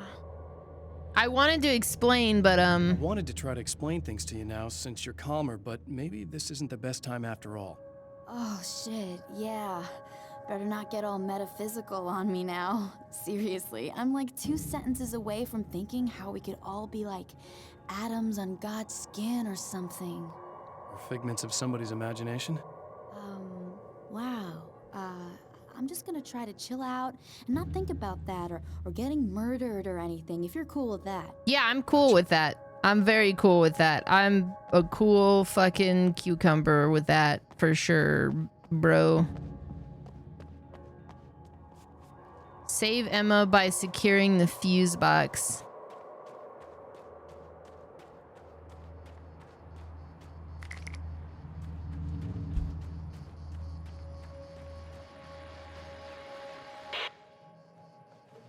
I wanted to explain, but I wanted to try to explain things to you now since you're calmer, but maybe this isn't the best time after all. Oh, shit, yeah. Better not get all metaphysical on me now. Seriously, I'm like 2 sentences away from thinking how we could all be like atoms on God's skin or something. Or figments of somebody's imagination? Wow. I'm just gonna try to chill out and not think about that or getting murdered or anything, if you're cool with that. yeah, I'm cool with that. I'm very cool with that. I'm a cool fucking cucumber with that for sure, bro. Save Emma by securing the fuse box.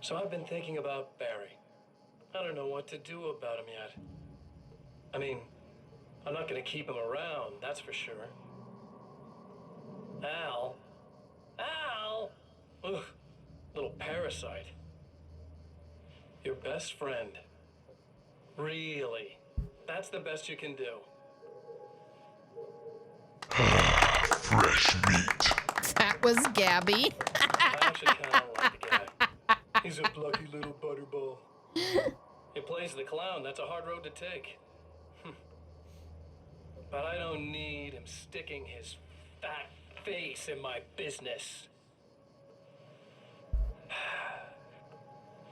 So I've been thinking about Barry. I don't know what to do about him yet. I mean, I'm not gonna keep him around, that's for sure. Al? Ugh, little parasite. Your best friend. Really? That's the best you can do. Fresh meat. That was Gabby. I actually kinda like the guy. He's a plucky little butterball. He plays the clown, that's a hard road to take. But I don't need him sticking his fat face in my business.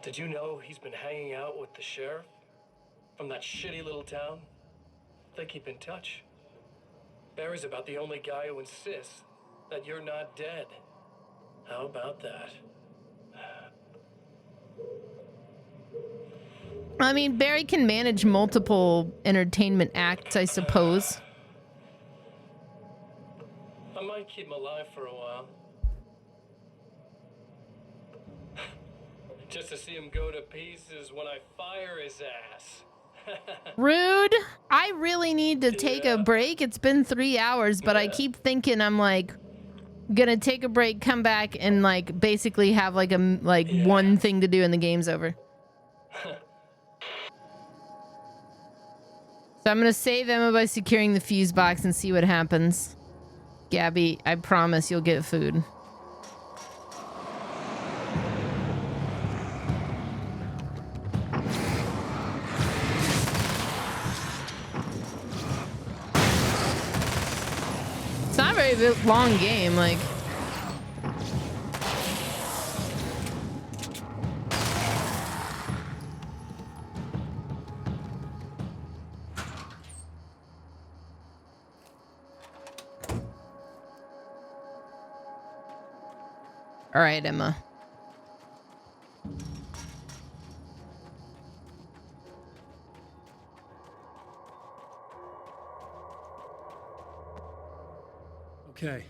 Did you know he's been hanging out with the sheriff from that shitty little town? They keep in touch. Barry's about the only guy who insists that you're not dead. How about that? I mean, Barry can manage multiple entertainment acts, I suppose. I might keep him alive for a while. Just to see him go to pieces when I fire his ass. Rude. I really need to take a break. It's been 3 hours, but I keep thinking I'm like gonna take a break, come back, and like basically have like one thing to do and the game's over. So I'm gonna save Emma by securing the fuse box and see what happens. Gabby, I promise you'll get food. It's not a very long game, like. All right, Emma. Okay.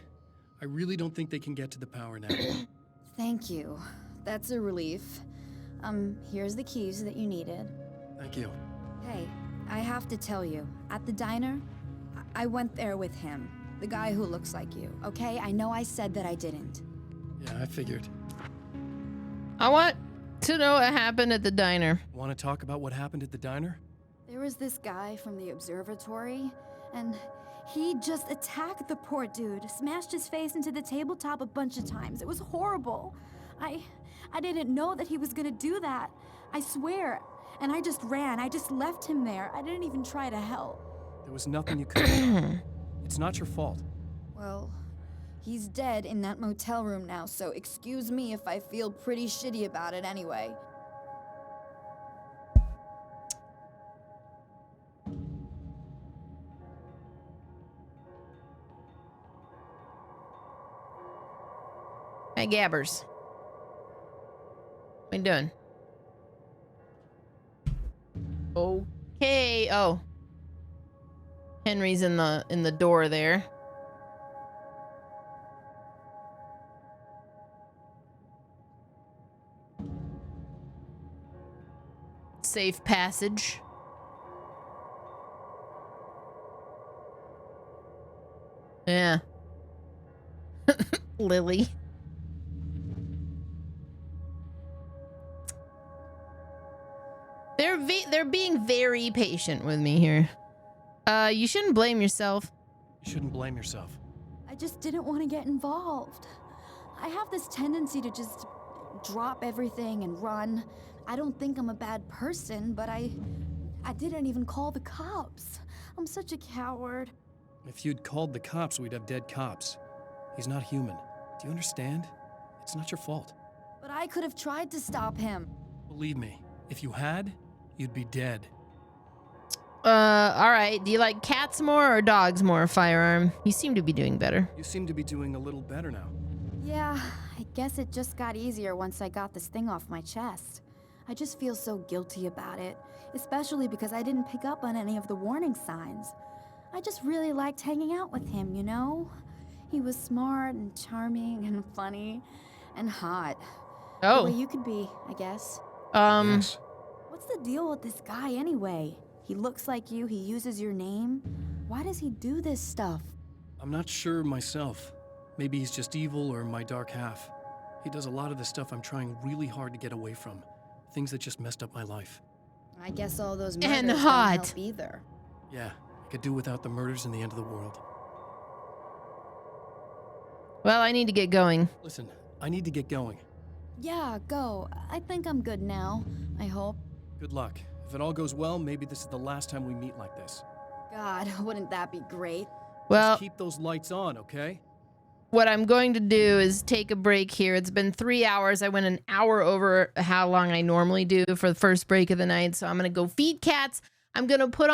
I really don't think they can get to the power now. Thank you. That's a relief. Here's the keys that you needed. Thank you. Hey, I have to tell you, at the diner, I went there with him. The guy who looks like you, okay? I know I said that I didn't. Yeah, I figured. I want to know what happened at the diner. Want to talk about what happened at the diner? There was this guy from the observatory, and he just attacked the poor dude, smashed his face into the tabletop a bunch of times. It was horrible. I didn't know that he was gonna do that. I swear. And I just ran. I just left him there. I didn't even try to help. There was nothing you could have done. It's not your fault. Well, he's dead in that motel room now, so excuse me if I feel pretty shitty about it anyway. Hey, Gabbers. What you doing? Okay. Oh. Henry's in the door there. Safe passage. Yeah. Lily. They're being very patient with me here. You shouldn't blame yourself. You shouldn't blame yourself. I just didn't want to get involved. I have this tendency to just drop everything and run. I don't think I'm a bad person, but I didn't even call the cops. I'm such a coward. If you'd called the cops, we'd have dead cops. He's not human. Do you understand? It's not your fault. But I could have tried to stop him. Believe me, if you had, you'd be dead. Alright. Do you like cats more or dogs more, Firearm? You seem to be doing better. You seem to be doing a little better now. Yeah, I guess it just got easier once I got this thing off my chest. I just feel so guilty about it, especially because I didn't pick up on any of the warning signs. I just really liked hanging out with him, you know? He was smart and charming and funny and hot. Oh. The way you could be, I guess. Yes. What's the deal with this guy anyway? He looks like you, he uses your name. Why does he do this stuff? I'm not sure myself. Maybe he's just evil or my dark half. He does a lot of the stuff I'm trying really hard to get away from. Things that just messed up my life. I guess all those murders And don't hot. help either. Yeah, I could do without the murders and the end of the world. Well, I need to get going. Listen, I need to get going. Yeah, go. I think I'm good now. I hope. Good luck. If it all goes well, maybe this is the last time we meet like this. God, wouldn't that be great? Well, just keep those lights on, okay? What I'm going to do is take a break here. It's been 3 hours. I went an hour over how long I normally do for the first break of the night. So I'm going to go feed cats. I'm going to put on